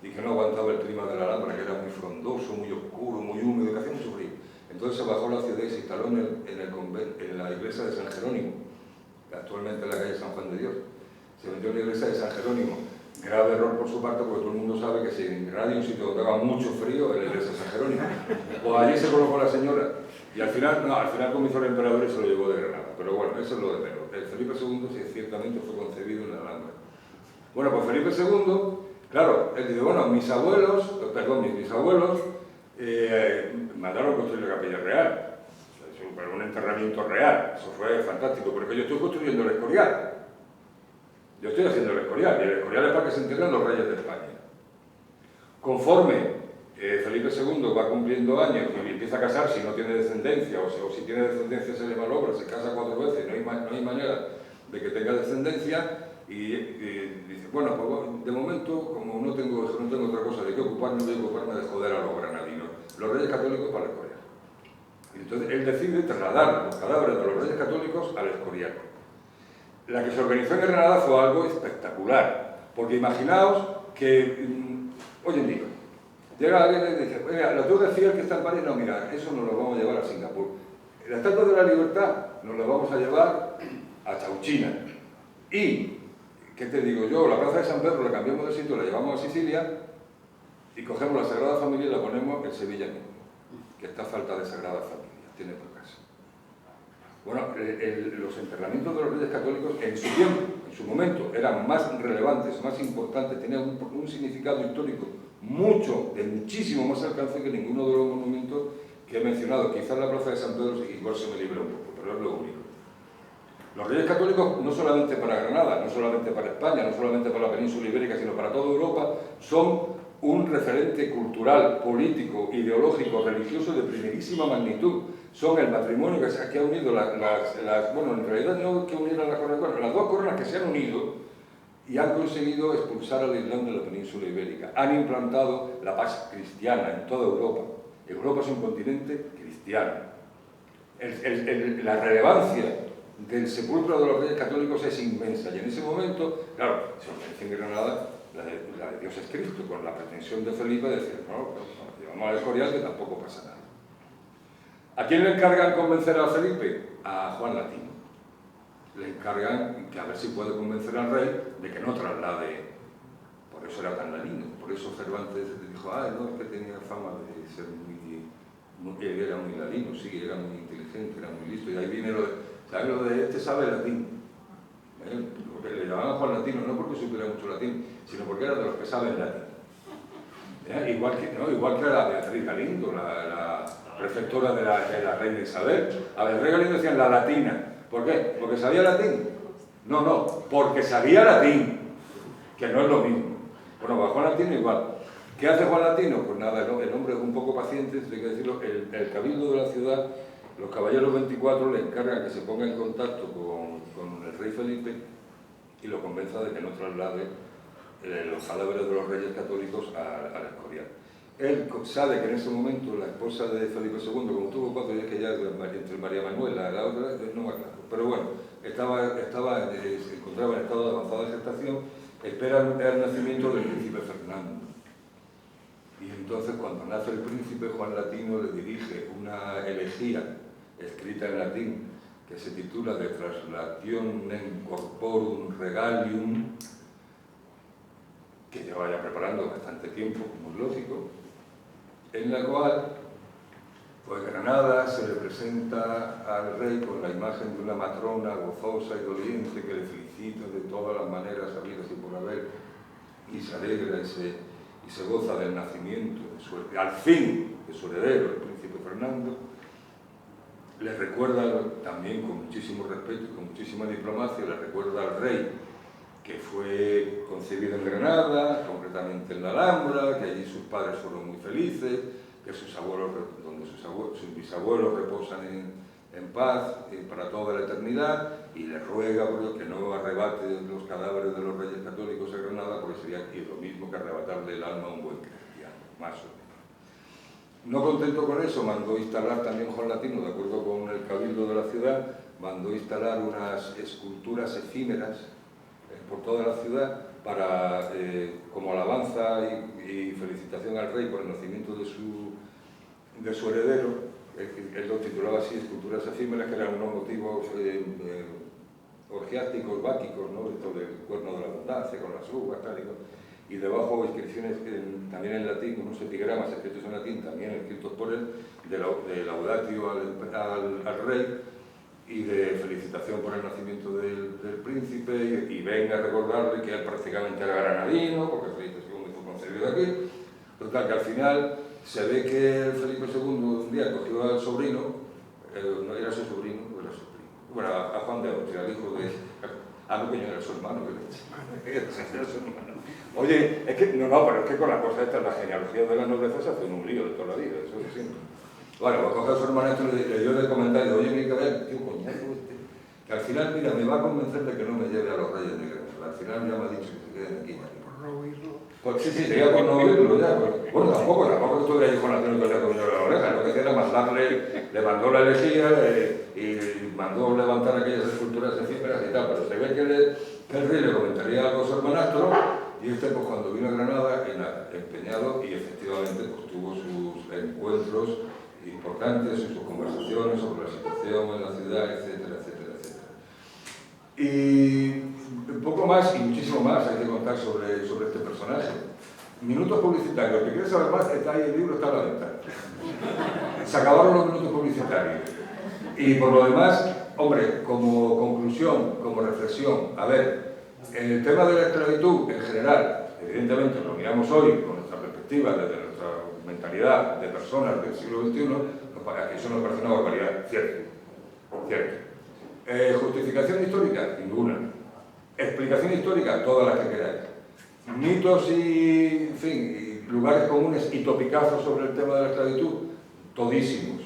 y que no aguantaba el clima de la Alhambra, que era muy frondoso, muy oscuro, muy húmedo, que hacía mucho frío. Entonces se bajó a la ciudad y se instaló en la iglesia de San Jerónimo, actualmente en la calle San Juan de Dios. Se metió en la iglesia de San Jerónimo. Grave error por su parte, porque todo el mundo sabe que si en radio un sitio donde haga mucho frío, en la iglesia de San Jerónimo. Pues allí se colocó la señora. Y al final comenzó el emperador y se lo llevó de Granada. Pero bueno, eso es lo de menos. El Felipe II sí, ciertamente fue concebido en la Alhambra. Bueno, pues Felipe II, claro, él dice, bueno, mis abuelos mandaron construir la Capilla Real. Para un enterramiento real. Eso fue fantástico, porque yo estoy construyendo el Escorial. Yo estoy haciendo el Escorial, y el Escorial es para que se entierren los reyes de España. Conforme Felipe II va cumpliendo años y empieza a casar, si no tiene descendencia, o si tiene descendencia se le malogra, se casa 4 veces, no hay manera de que tenga descendencia, y dice, bueno, pues de momento, como no tengo otra cosa de qué ocuparme, voy a ocuparme de joder a los granadinos, los reyes católicos para el Escorial. Y entonces él decide trasladar los cadáveres de los reyes católicos al Escorial. La que se organizó en Granada fue algo espectacular, porque imaginaos que hoy en día llega alguien y dice, mira, la Torre Eiffel que está en París, no, mira, eso nos lo vamos a llevar a Singapur. La Estatua de la Libertad nos la vamos a llevar a Chauchina. Y, ¿qué te digo yo? La Plaza de San Pedro la cambiamos de sitio, la llevamos a Sicilia y cogemos la Sagrada Familia y la ponemos en Sevilla mismo, que está falta de Sagrada Familia, tiene pocas. Bueno, los enterramientos de los reyes católicos en su tiempo, en su momento, eran más relevantes, más importantes, tenían un significado histórico de muchísimo más alcance que ninguno de los monumentos que he mencionado. Quizás la Plaza de San Pedro igual se me libra un poco, pero es lo único. Los reyes católicos, no solamente para Granada, no solamente para España, no solamente para la península ibérica, sino para toda Europa, son un referente cultural, político, ideológico, religioso de primerísima magnitud. Son el matrimonio que ha unido bueno, en realidad no que unir a las coronas, las dos coronas que se han unido y han conseguido expulsar al Islam de la península ibérica. Han implantado la paz cristiana en toda Europa. Europa es un continente cristiano. La relevancia del sepulcro de los reyes católicos es inmensa y en ese momento, claro, se organiza en Granada la de Dios es Cristo, con la pretensión de Felipe de decir, no, llevamos al Escorial que tampoco pasa nada. ¿A quién le encargan convencer a Felipe? A Juan Latino. Le encargan que a ver si puede convencer al rey de que no traslade, por eso era tan latino, por eso Cervantes dijo, no, es que tenía fama de ser era muy latino, sí, era muy inteligente, era muy listo, y ahí viene ¿sabes lo de este sabe latín? Porque le llamaban Juan Latino, no porque supiera mucho latín, sino porque era de los que saben latín. Igual que la Beatriz Galindo, la prefectora de la reina Isabel. A Beatriz Galindo decían la latina. ¿Por qué? ¿Porque sabía latín? No, porque sabía latín, que no es lo mismo. Bueno, pues Juan Latino igual. ¿Qué hace Juan Latino? Pues nada, el hombre es un poco paciente, hay que decirlo, el cabildo de la ciudad, los caballeros 24 le encargan que se ponga en contacto con el rey Felipe y lo convenza de que no traslade los cadáveres de los reyes católicos al Escorial. Él sabe que en ese momento la esposa de Felipe II, como tuvo 4 días que ya entre María Manuela y la otra, no me acuerdo, pero bueno, se encontraba en estado de avanzada gestación, espera el nacimiento del príncipe Fernando. Y entonces cuando nace el príncipe, Juan Latino le dirige una elegía escrita en latín que se titula De Translationem Corporum Regalium, que lleva ya preparando bastante tiempo, como es lógico, en la cual pues Granada se le presenta al rey con la imagen de una matrona gozosa y doliente que le felicita de todas las maneras habidas y por haber, y se alegra y se goza del nacimiento, al fin, de su heredero, el príncipe Fernando. Le recuerda también con muchísimo respeto y con muchísima diplomacia, le recuerda al rey que fue concebido en Granada, concretamente en la Alhambra, que allí sus padres fueron muy felices, que sus bisabuelos reposan en paz para toda la eternidad, y le ruega que no arrebate los cadáveres de los reyes católicos a Granada, porque sería lo mismo que arrebatarle el alma a un buen cristiano, más o menos. No contento con eso, mandó instalar también Juan Latino, de acuerdo con el cabildo de la ciudad, mandó instalar unas esculturas efímeras por toda la ciudad para, como alabanza y felicitación al rey por el nacimiento de su heredero. Él lo titulaba así, esculturas efímeras, que eran unos motivos orgiásticos, báquicos, ¿no? Dentro del cuerno de la abundancia, con las uvas, tal y cual. Y debajo inscripciones también en latín, unos epigramas escritos en latín, también escritos por él, de laudatio al rey y de felicitación por el nacimiento del príncipe, y venga a recordarle que él prácticamente era granadino, porque Felipe II fue concebido aquí. Total, que al final se ve que Felipe II un día cogió al sobrino, no era su sobrino, no era su primo, bueno, a Juan de Austria, al hijo de... no, que era su hermano, era su hermano. Oye, es que, pero es que con la cosa esta, la genealogía de la nobleza se hace un lío de toda la vida, eso es siempre. Bueno, pues coge a su hermanastro y le dio el comentario, oye, mira, tío, coñazo este, que al final, mira, me va a convencer de que no me lleve a los reyes de Granada. Al final ya me ha dicho que se queden aquí. Por no oírlo. Pues sí, sería por no oírlo ya. Pues, bueno, tampoco estuviera ahí con la tele que le ha comido la oreja, lo que hacía era mandarle, le mandó la elegía y mandó levantar aquellas esculturas efímeras y tal, pero se ve que el rey le comentaría algo a su hermanastro, y este, pues cuando vino a Granada, empeñado, y efectivamente pues tuvo sus encuentros importantes, sus conversaciones sobre la situación en la ciudad, etcétera, etcétera, etcétera. Y un poco más y muchísimo más hay que contar sobre este personaje. Minutos publicitarios. El que quiere saber más, está ahí, el libro está a la venta. Se acabaron los minutos publicitarios. Y por lo demás, hombre, como conclusión, como reflexión, a ver, el tema de la esclavitud en general, evidentemente lo miramos hoy con nuestra perspectiva, desde nuestra mentalidad de personas del siglo XXI, que eso nos parece una barbaridad, cierto. Justificación histórica, ninguna. Explicación histórica, todas las que queráis. Mitos y, en fin, lugares comunes y topicazos sobre el tema de la esclavitud, todísimos,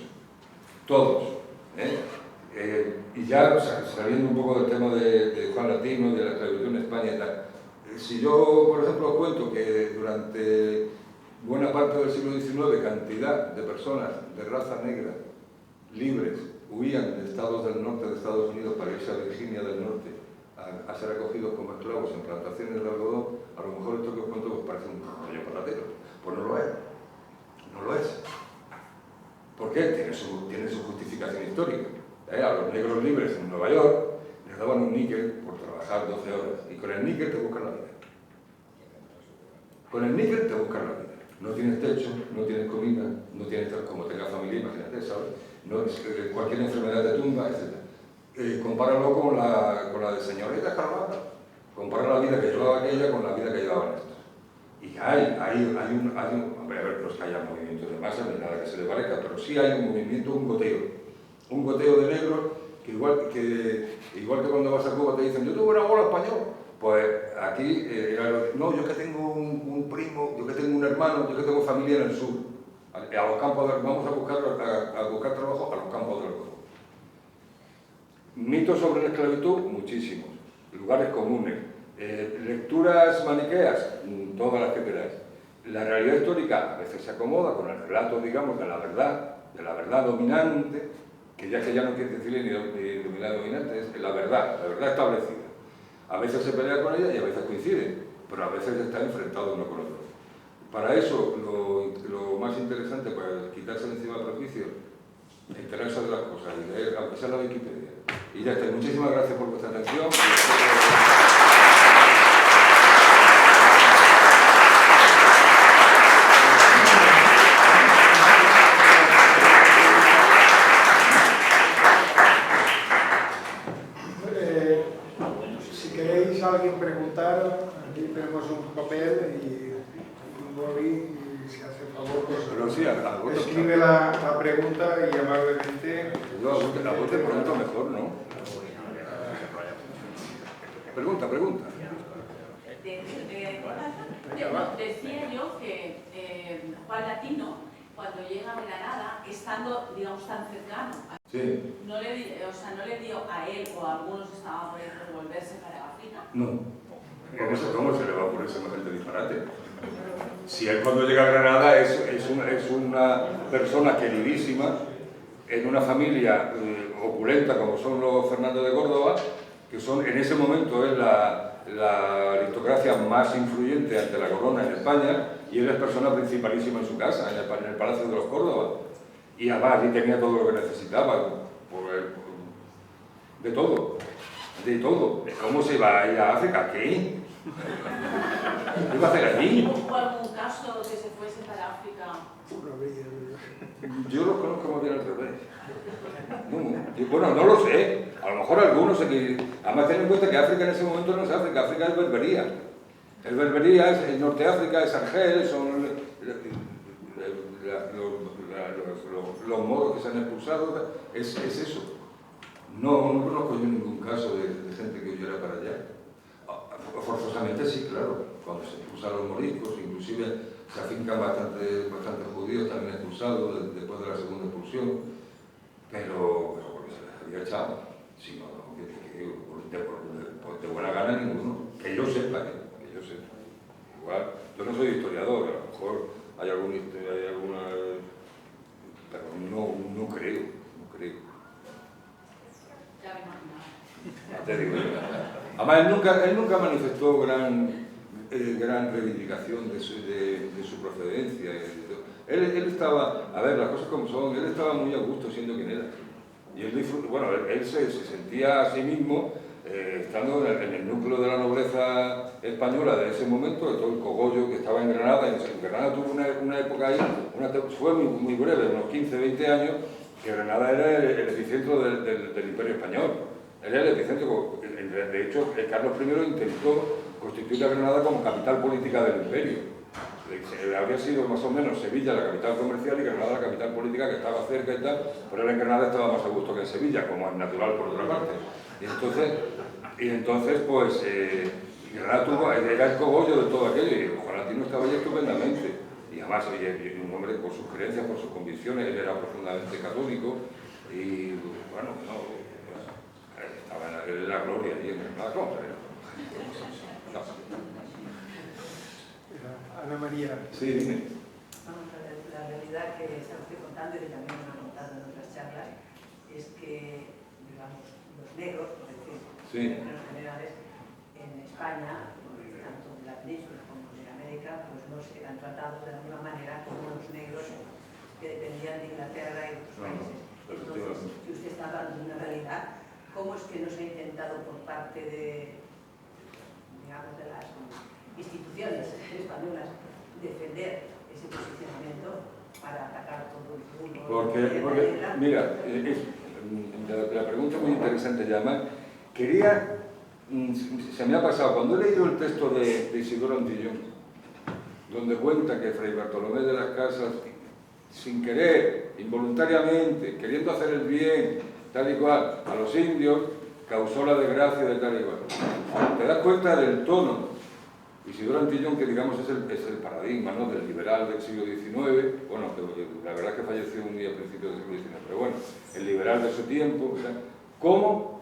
todos. Y ya saliendo un poco del tema de Juan Latino, de la esclavitud en España y tal. Si yo, por ejemplo, os cuento que durante buena parte del siglo XIX, cantidad de personas de raza negra, libres, huían de estados del norte de Estados Unidos para irse a Virginia del Norte a ser acogidos como esclavos en plantaciones de algodón, a lo mejor esto que os cuento os parece un rollo patatero. Pues no lo es. No lo es. ¿Por qué? Tiene su justificación histórica. A los negros libres en Nueva York les daban un níquel por trabajar 12 horas, y con el níquel te buscan la vida. Con el níquel te buscan la vida. No tienes techo, no tienes comida, no tienes, como tengas familia, imagínate, ¿sabes? Cualquier enfermedad te tumba, etc. Compáralo con la de señorita Carlota. Compara la vida que llevaba aquella con la vida que llevaban estos. Y hay un hombre, a ver, no es que haya movimientos de masa ni nada que se le parezca, pero sí hay un movimiento, un goteo de negros, que igual que cuando vas a Cuba te dicen, yo tengo una bola español. Pues aquí, no, yo que tengo un primo, yo que tengo un hermano, yo que tengo familia en el sur. A los campos vamos a buscar trabajo a los campos del algodón. Mitos sobre la esclavitud, muchísimos. Lugares comunes. Lecturas maniqueas, todas las que queráis. La realidad histórica a veces se acomoda con el relato, digamos, de la verdad dominante, que ya no quiere decir ni dominante dominante, es la verdad establecida. A veces se pelea con ella y a veces coincide, pero a veces está enfrentado uno con otro. Para eso, lo más interesante, para quitarse de encima prejuicios, enterarse de las cosas y leer, aunque sea la Wikipedia. Y ya está. Muchísimas gracias por vuestra atención. y Bobby, si hace favor, pues, Pero sí, a vos escribe la pregunta y amablemente... a vos te pregunto mejor, ¿no? Pregunta. Decía yo que Juan Latino, cuando llega a Granada, estando, digamos, tan cercano, Sí. no le dio a él o a algunos que estaban por ejemplo volverse para África. No. ¿Cómo se le va a ocurrir semejante disparate? Si él cuando llega a Granada es una persona queridísima, en una familia opulenta como son los Fernando de Córdoba, que son en ese momento es la aristocracia más influyente ante la corona en España, y él es persona principalísima en su casa, en el Palacio de los Córdoba. Y además allí tenía todo lo que necesitaba, de todo. ¿Cómo se va a ir a África? ¿Qué? ¿Qué va a hacer allí? ¿Hubo algún caso que se fuese para África? Yo lo conozco más bien al revés. Bueno, no lo sé. A lo mejor algunos... Además, ten en cuenta que África en ese momento no es África. África es Berbería. El Berbería es el Norte de África, es Argel, son los moros que se han expulsado. Es eso. No conozco yo ningún caso de gente que huyera para allá. Forzosamente sí, claro. Cuando se expulsan los moriscos, inclusive se afincan bastante judíos también expulsados después de la segunda expulsión, pero porque se les había echado, si no, de buena gana ninguno, que yo sepa. Igual, yo no soy historiador, a lo mejor hay alguna, pero no creo. Ya me imaginaba. Te digo yo. Además, él nunca manifestó gran reivindicación de su procedencia. Él estaba, a ver, las cosas como son, él estaba muy a gusto siendo quien era. Y él se sentía a sí mismo, estando en el núcleo de la nobleza española de ese momento, de todo el cogollo que estaba en Granada. En Granada tuvo una época ahí, fue muy breve, unos 15, 20 años, que Granada era el epicentro del Imperio Español. Era el epicentro. De hecho, Carlos I intentó constituir a Granada como capital política del imperio. Habría sido más o menos Sevilla la capital comercial y Granada la capital política, que estaba cerca y tal, pero él en Granada estaba más a gusto que en Sevilla, como es natural por otra parte. Y entonces pues, Granada era el cogollo de todo aquello, y Juan Latino estaba allí estupendamente. Y además, un hombre por sus creencias, por sus convicciones, él era profundamente católico, y bueno, estaba en la gloria allí en Granada. Ana María. Sí, dime. Vamos a ver, la realidad que está usted contando y que también nos ha contado en otras charlas es que, digamos, los negros, por decir, Sí. en términos generales, en España, tanto en la península como en América, pues no se han tratado de alguna manera como los negros que dependían de Inglaterra y de otros países. Entonces, si usted está hablando de una realidad, ¿cómo es que no se ha intentado por parte de, digamos, de las instituciones españolas defender ese posicionamiento para atacar todo el mundo? Porque mira, la pregunta es muy interesante, y además se me ha pasado, cuando he leído el texto de Isidoro Antillón, donde cuenta que Fray Bartolomé de las Casas, sin querer, involuntariamente, queriendo hacer el bien, tal y cual, a los indios, causó la desgracia de tal y cual. Te das cuenta del tono. Isidoro Antillón, que digamos es el paradigma, ¿no?, del liberal del siglo XIX, bueno, la verdad es que falleció un día a principios del siglo XIX, pero bueno, el liberal de su tiempo, o sea, cómo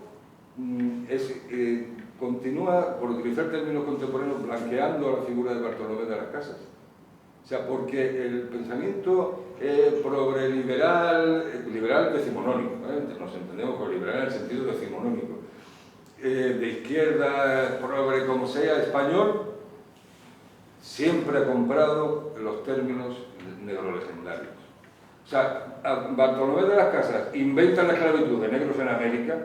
continúa, por utilizar términos contemporáneos, blanqueando a la figura de Bartolomé de las Casas. O sea, porque el pensamiento progre-liberal, liberal decimonónico, nos entendemos por liberal en el sentido decimonónico, de izquierda, progre, como sea, español, siempre ha comprado los términos negrolegendarios. O sea, Bartolomé de las Casas inventa la esclavitud de negros en América,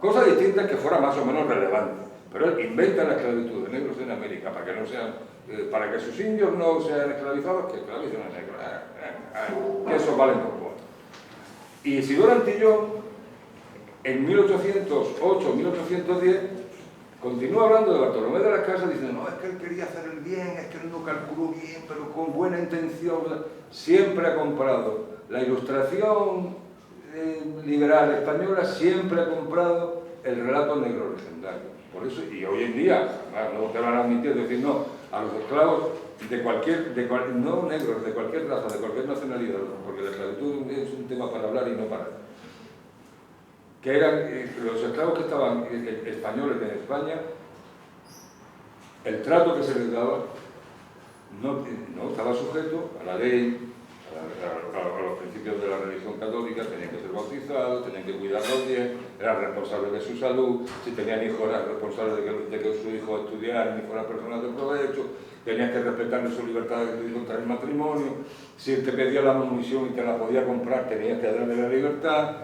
cosa distinta es que fuera más o menos relevante, pero él inventa la esclavitud de negros en América para que no sean, para que sus indios no sean esclavizados, que esclavicen a negros, que eso vale por cuatro. Y Isidoro Antillón, en 1808-1810, Continúa hablando de Bartolomé de las Casas, diciendo, no, es que él quería hacer el bien, es que él no calculó bien, pero con buena intención. Siempre ha comparado la ilustración liberal española, siempre ha comprado el relato negro legendario. Por eso, y hoy en día, no te van a admitir, decir, no, a los esclavos no negros, de cualquier raza, de cualquier nacionalidad, porque la esclavitud es un tema para hablar y no para... que eran los esclavos que estaban españoles en España, el trato que se les daba no estaba sujeto a la ley, a los principios de la religión católica. Tenían que ser bautizados, tenían que cuidarlos bien, eran responsables de su salud, si tenían hijos eran responsables de que su hijo estudiara y fueran personas de provecho, tenían que respetarle su libertad de contraer matrimonio, si te pedía la munición y te la podía comprar, tenías que darle la libertad.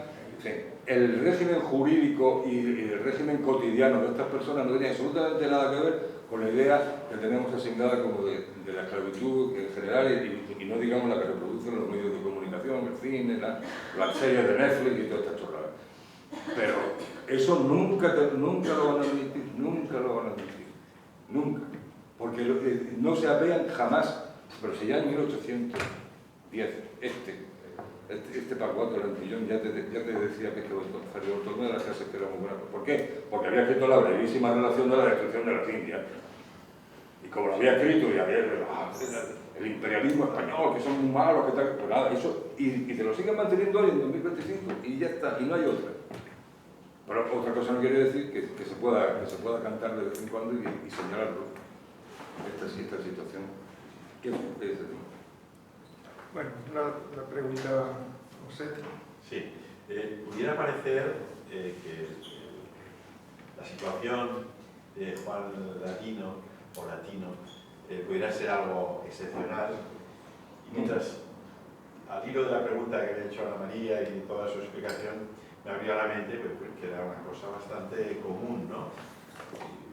Sí. El régimen jurídico y el régimen cotidiano de estas personas no tenía absolutamente nada que ver con la idea que tenemos asignada como de la esclavitud en general y no digamos la que reproducen los medios de comunicación, el cine, las series de Netflix y toda esta chorrada. Pero eso nunca lo van a admitir, nunca lo van a admitir, nunca. Porque no se apean jamás, pero si ya en 1810 este Pacuato, el Antillón, ya te decía que Bartolomé de las Casas que era muy buena. ¿Por qué? Porque había escrito la brevísima relación de la destrucción de las Indias. Y como lo había escrito, y había el imperialismo español, que son muy malos, que tal, pues nada, eso, y te lo siguen manteniendo hoy en 2025, y ya está, y no hay otra. Pero otra cosa no quiere decir que se pueda cantar de vez en cuando y señalarlo. Esta situación. ¿Qué es eso? Bueno, la pregunta, José. Sí, pudiera parecer que la situación de Juan Latino pudiera ser algo excepcional, y mientras, al hilo de la pregunta que le he hecho a Ana María y de toda su explicación, me abrió a la mente pues, que era una cosa bastante común, ¿no?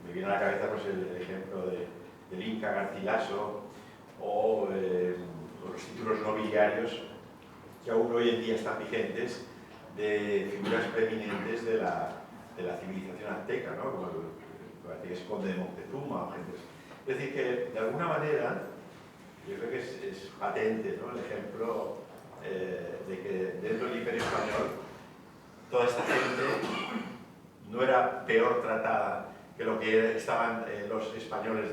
Me viene a la cabeza pues, el ejemplo del Inca Garcilaso o los títulos nobiliarios que aún hoy en día están vigentes de figuras preeminentes de la civilización azteca, ¿no? Como el conde de Moctezuma o gente. Es decir, que de alguna manera yo creo que es patente, ¿no? El ejemplo de que dentro del Imperio Español toda esta gente no era peor tratada que lo que estaban los españoles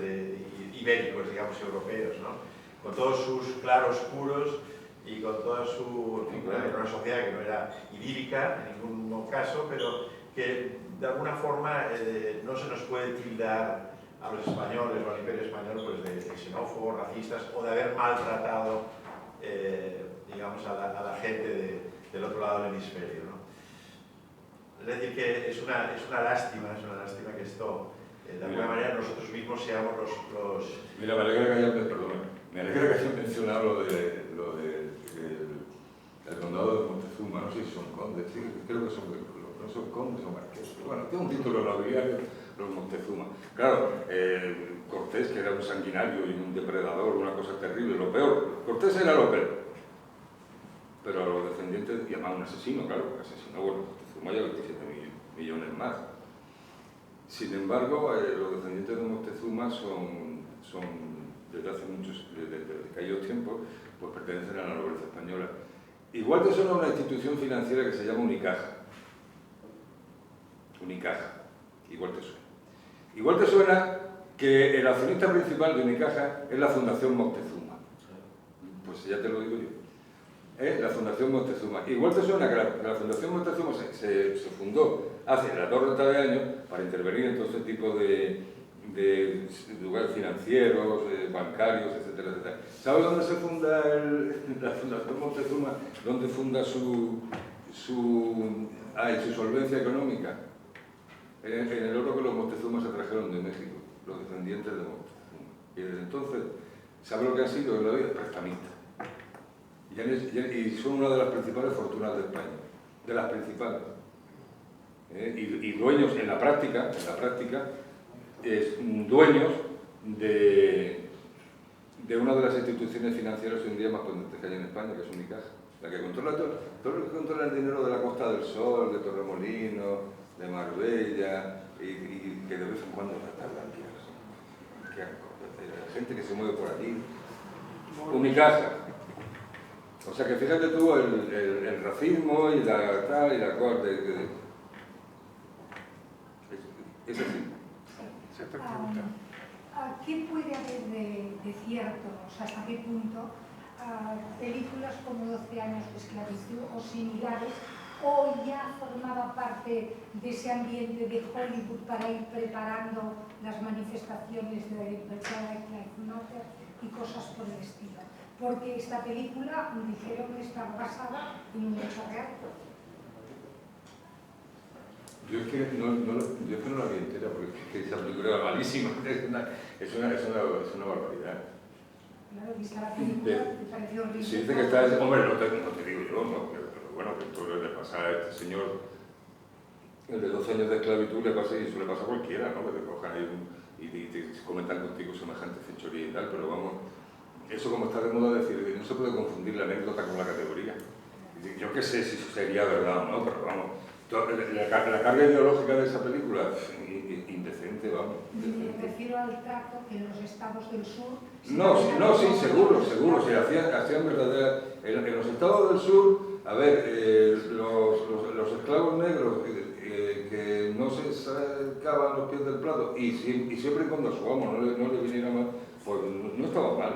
ibéricos, digamos, europeos, ¿no? Con todos sus claroscuros y con toda su... una sociedad que no era idílica en ningún caso, pero que de alguna forma no se nos puede tildar a los españoles o al Imperio Español pues, de xenófobos, racistas o de haber maltratado digamos, a la gente del otro lado del hemisferio, ¿no? Es decir, que es una lástima que esto, de alguna manera, nosotros mismos seamos los... Mira, me alegra que hayas mencionado lo del condado de Montezuma, no sé si son condes, sí, creo que no son condes o marqueses. Bueno, tiene un título nobiliario, los Montezuma. Claro, Cortés, que era un sanguinario y un depredador, una cosa terrible, lo peor. Cortés era lo peor. Pero a los descendientes llamaban un asesino, claro, asesinó, bueno, Montezuma ya 27 millones más. Sin embargo, los descendientes de Moctezuma son desde hace desde aquellos tiempos, pues pertenecen a la nobleza española. Igual te suena una institución financiera que se llama Unicaja. Unicaja, igual te suena. Igual te suena que el accionista principal de Unicaja es la Fundación Moctezuma. Pues ya te lo digo yo. La Fundación Moctezuma. Igual te suena que la Fundación Moctezuma se fundó hace 30 de años para intervenir en todo ese tipo de lugares financieros, bancarios, etcétera, etcétera. ¿Sabes dónde se funda la Fundación Moctezuma? ¿Dónde funda su solvencia económica? En el oro que los Moctezuma se trajeron de México, los descendientes de Moctezuma. Y desde entonces, ¿sabes lo que han sido en la vida? Prestamistas. Y son una de las principales fortunas de España, de las principales. Y dueños en la práctica, dueños de una de las instituciones financieras hoy en día más potentes que hay en España, que es Unicaja, la que controla todo el que controla el dinero de la Costa del Sol, de Torremolinos, de Marbella, y que de vez en cuando tratan la gente que se mueve por aquí. Unicaja. O sea que fíjate tú el racismo y la tal y la cual. Es así. ¿Qué puede haber de cierto, o sea, hasta qué punto películas como 12 años de esclavitud o similares, o ya formaba parte de ese ambiente de Hollywood para ir preparando las manifestaciones de Black Lives Matter y cosas por el estilo? Porque esta película dijeron que estaba basada en un hecho real. Yo es que no la vi entera porque esa película era malísima, es una barbaridad. Claro, viste la película, te pareció horrible. Si dice que está, hombre, no te digo yo, ¿no? Pero bueno, que esto le pasa a este señor, el de 12 años de esclavitud, le pasa, y eso le pasa a cualquiera, ¿no? Que te cojan ahí y te comentan contigo semejante fechoría y tal, pero vamos, eso como está de moda decir, no se puede confundir la anécdota con la categoría. Yo qué sé si eso sería verdad o no, pero vamos, la carga ideológica de esa película, indecente, vamos. Me refiero al trato que en los estados del sur... Sí, seguro, si hacían verdadera... En los estados del sur, a ver, los esclavos negros que no se sacaban los pies del plato y siempre y cuando a su amo no le viniera mal, pues no estaba mal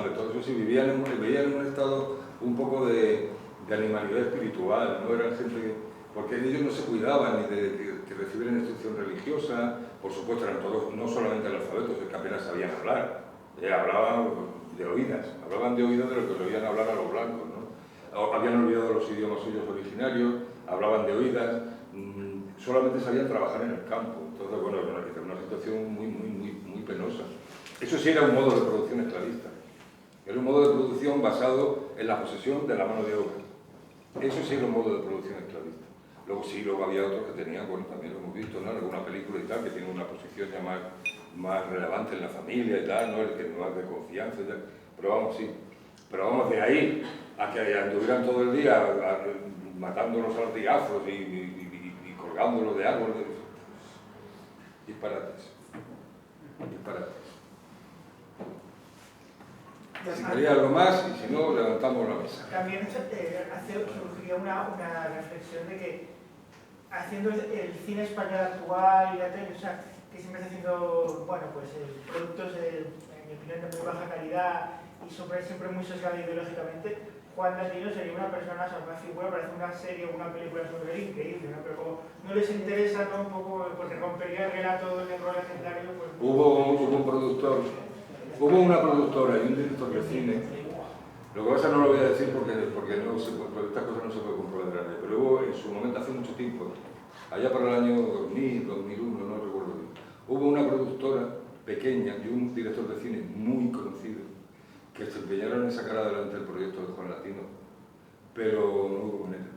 del todo, eso sí, vivían en un estado un poco de animalidad espiritual, no eran gente que... Porque ellos no se cuidaban ni de que recibieran instrucción religiosa, por supuesto eran todos, no solamente analfabetos, es que apenas sabían hablar, hablaban de oídas de lo que le oían hablar a los blancos, ¿no? Habían olvidado los idiomas suyos originarios, hablaban de oídas, solamente sabían trabajar en el campo, entonces bueno, era una situación muy penosa. Eso sí era un modo de producción esclavista, era un modo de producción basado en la posesión de la mano de obra. Eso sí era un modo de producción esclavista. Luego había otros que tenían, bueno, también lo hemos visto, ¿no? En alguna película y tal, que tienen una posición ya más relevante en la familia y tal, ¿no? El que más de confianza y tal. Pero vamos, sí. Pero vamos, de ahí a que anduvieran todo el día matándolos a latigazos y colgándolos de árboles. Disparates. Si quería algo más, y si no, levantamos la mesa. También surgiría una reflexión de que haciendo el cine español actual y la tele, o sea, que siempre está haciendo, bueno, pues productos en mi opinión de muy baja calidad y siempre muy sesgado ideológicamente, Juan Latino sería una persona, o sea, una figura para hacer una serie o una película sobre él increíble, ¿no? Pero como no les interesa, ¿no? Un poco, porque rompería el relato negro legendario, pues... Hubo un productor. Hubo una productora y un director de cine, lo que pasa no lo voy a decir porque no estas cosas no se pueden comprobar de nadie, pero hubo en su momento, hace mucho tiempo, allá para el año 2000, 2001, no recuerdo bien, hubo una productora pequeña y un director de cine muy conocido que se empeñaron en sacar adelante el proyecto de Juan Latino, pero no hubo manera.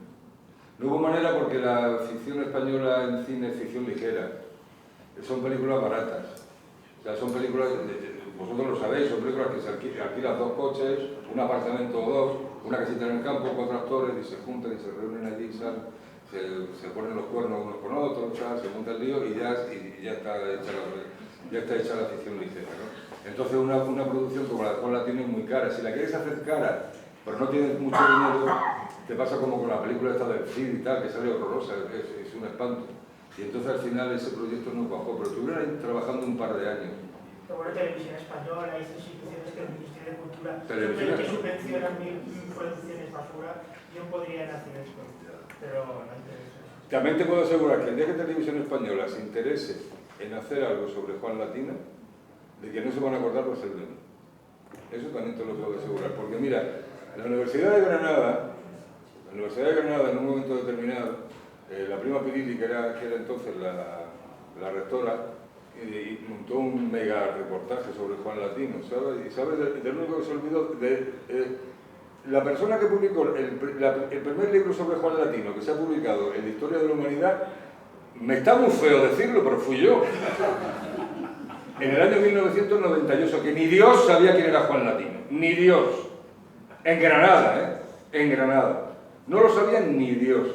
No hubo manera porque la ficción española en cine es ficción ligera, son películas baratas, o sea, son películas... Vosotros lo sabéis, son películas que se alquilan 2 coches, un apartamento o 2, una casita en el campo, 4 actores y se juntan y se reúnen allí, se ponen los cuernos unos con otros, se monta el lío y ya está hecha la ficción ligera, ¿no? Entonces una producción como la de Juan Latino es muy cara. Si la quieres hacer cara, pero no tienes mucho dinero, te pasa como con la película esta del Cid y tal, que sale horrorosa, es un espanto. Y entonces al final ese proyecto no cuajó, pero estuvieron ahí trabajando un par de años. Pero bueno, Televisión Española, hay instituciones que el Ministerio de Cultura que subvencionan producciones basura, no podrían hacer esto, pero no interesa. También te puedo asegurar que el día que Televisión Española se interese en hacer algo sobre Juan Latino, de que no se van a acordar va a ser de mí. Eso también te lo puedo asegurar, porque mira, la Universidad de Granada en un momento determinado, la prima Pirilli, que era entonces la rectora, y montó un mega reportaje sobre Juan Latino, ¿sabes? Y ¿sabes del único que se olvidó? La persona que publicó el primer libro sobre Juan Latino, que se ha publicado en la Historia de la Humanidad, me está muy feo decirlo, pero fui yo. En el año 1998, que ni Dios sabía quién era Juan Latino, ni Dios. En Granada, en Granada. No lo sabía ni Dios.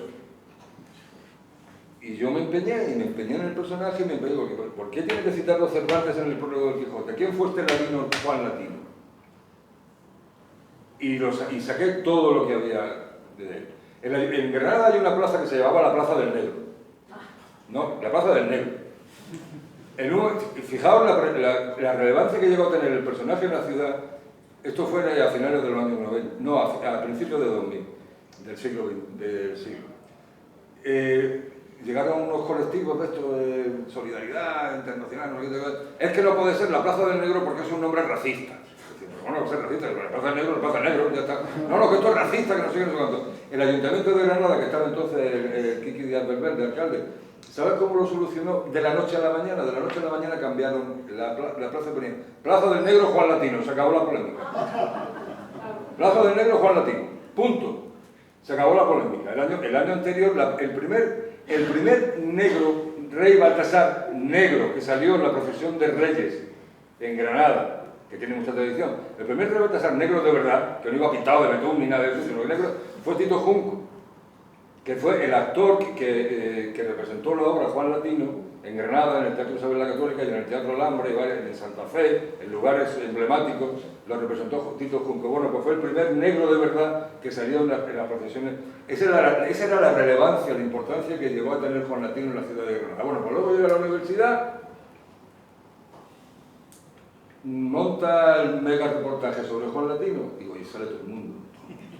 Y yo me empeñé en el personaje y me empeñé, porque ¿por qué tiene que citar los Cervantes en el prólogo del Quijote? ¿Quién fue este ladino Juan Latino? Y saqué todo lo que había de él. En Granada hay una plaza que se llamaba la Plaza del Negro. No, la Plaza del Negro. Fijaos la relevancia que llegó a tener el personaje en la ciudad. Esto fue a finales de los años 90, no, a principios de 2000, del siglo. Llegaron unos colectivos de esto de solidaridad internacional, es que no puede ser la Plaza del Negro porque es un nombre racista. Bueno, va a ser racista, la Plaza del Negro, la Plaza del Negro, ya está. No, que esto es racista, que no sé qué, no sé cuánto. El Ayuntamiento de Granada, que estaba entonces el Kiki Díaz Belver, de alcalde, ¿sabes cómo lo solucionó? De la noche a la mañana, cambiaron la plaza, ponía Plaza del Negro Juan Latino, se acabó la polémica. Plaza del Negro Juan Latino, punto. Se acabó la polémica. El año anterior, el primer negro, rey Baltasar negro, que salió en la procesión de Reyes en Granada, que tiene mucha tradición, el primer rey Baltasar negro de verdad, que no iba pintado de betún ni nada de eso, sino que negro, fue Tito Junco, que fue el actor que representó la obra Juan Latino en Granada, en el Teatro Isabel la Católica y en el Teatro Alhambra, y en Santa Fe, en lugares emblemáticos, lo representó Tito Junco. Bueno, pues fue el primer negro de verdad que salió en las procesiones. Esa era la relevancia, la importancia que llegó a tener Juan Latino en la ciudad de Granada. Bueno, pues luego llega a la universidad, monta el mega reportaje sobre Juan Latino, y sale todo el mundo,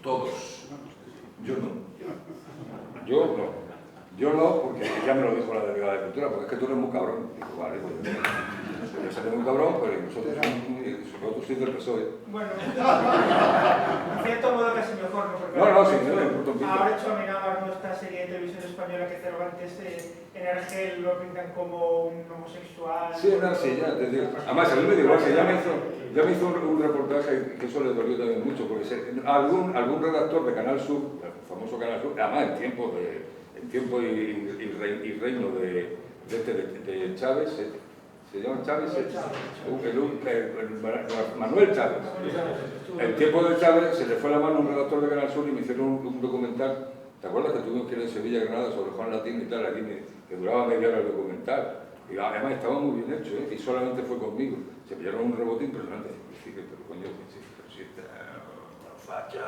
todos. Yo no, porque ya me lo dijo la delegada de Cultura, porque es que tú eres muy cabrón. Digo, vale, pues yo seré muy cabrón, pero nosotros sí del PSOE. Bueno, en cierto modo casi mejor, ¿no? Porque No, me importa un poquito. ahora hecho Amenábar, esta serie de televisión española que Cervantes en Argel lo pintan como un homosexual. Sí, ya, te digo. Además, a mí me dio igual, que ya me hizo un reportaje que eso le dolió también mucho, porque algún redactor de Canal Sur, el famoso Canal Sur, además en tiempo y reino de Chávez, se llama Chávez, Manuel Chávez. En tiempo de Chávez se le fue la mano a un redactor de Canal Sur y me hicieron un documental. ¿Te acuerdas que tuvimos que ir en Sevilla, Granada, sobre Juan Latino y tal? Aquí que duraba media hora el documental. Y además estaba muy bien hecho, y solamente fue conmigo. Se pillaron un rebote impresionante. Pero coño, pero si facha,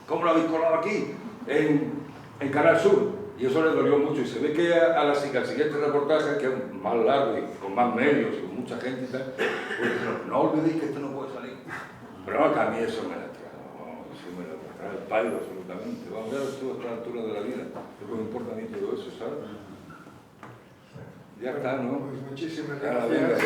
¿cómo lo habéis colado aquí? En Canal Sur. Y eso le dolió mucho. Y se ve que al siguiente reportaje, que es más largo y con más medios y con mucha gente y tal, pues no olvidéis que esto no puede salir. Pero no, que a mí eso me la trae el palo absolutamente. Vamos a ver esto a esta altura de la vida. Es lo que me importa a mí todo eso, ¿sabes? Ya está, ¿no? Pues muchísimas Ya, gracias. venga.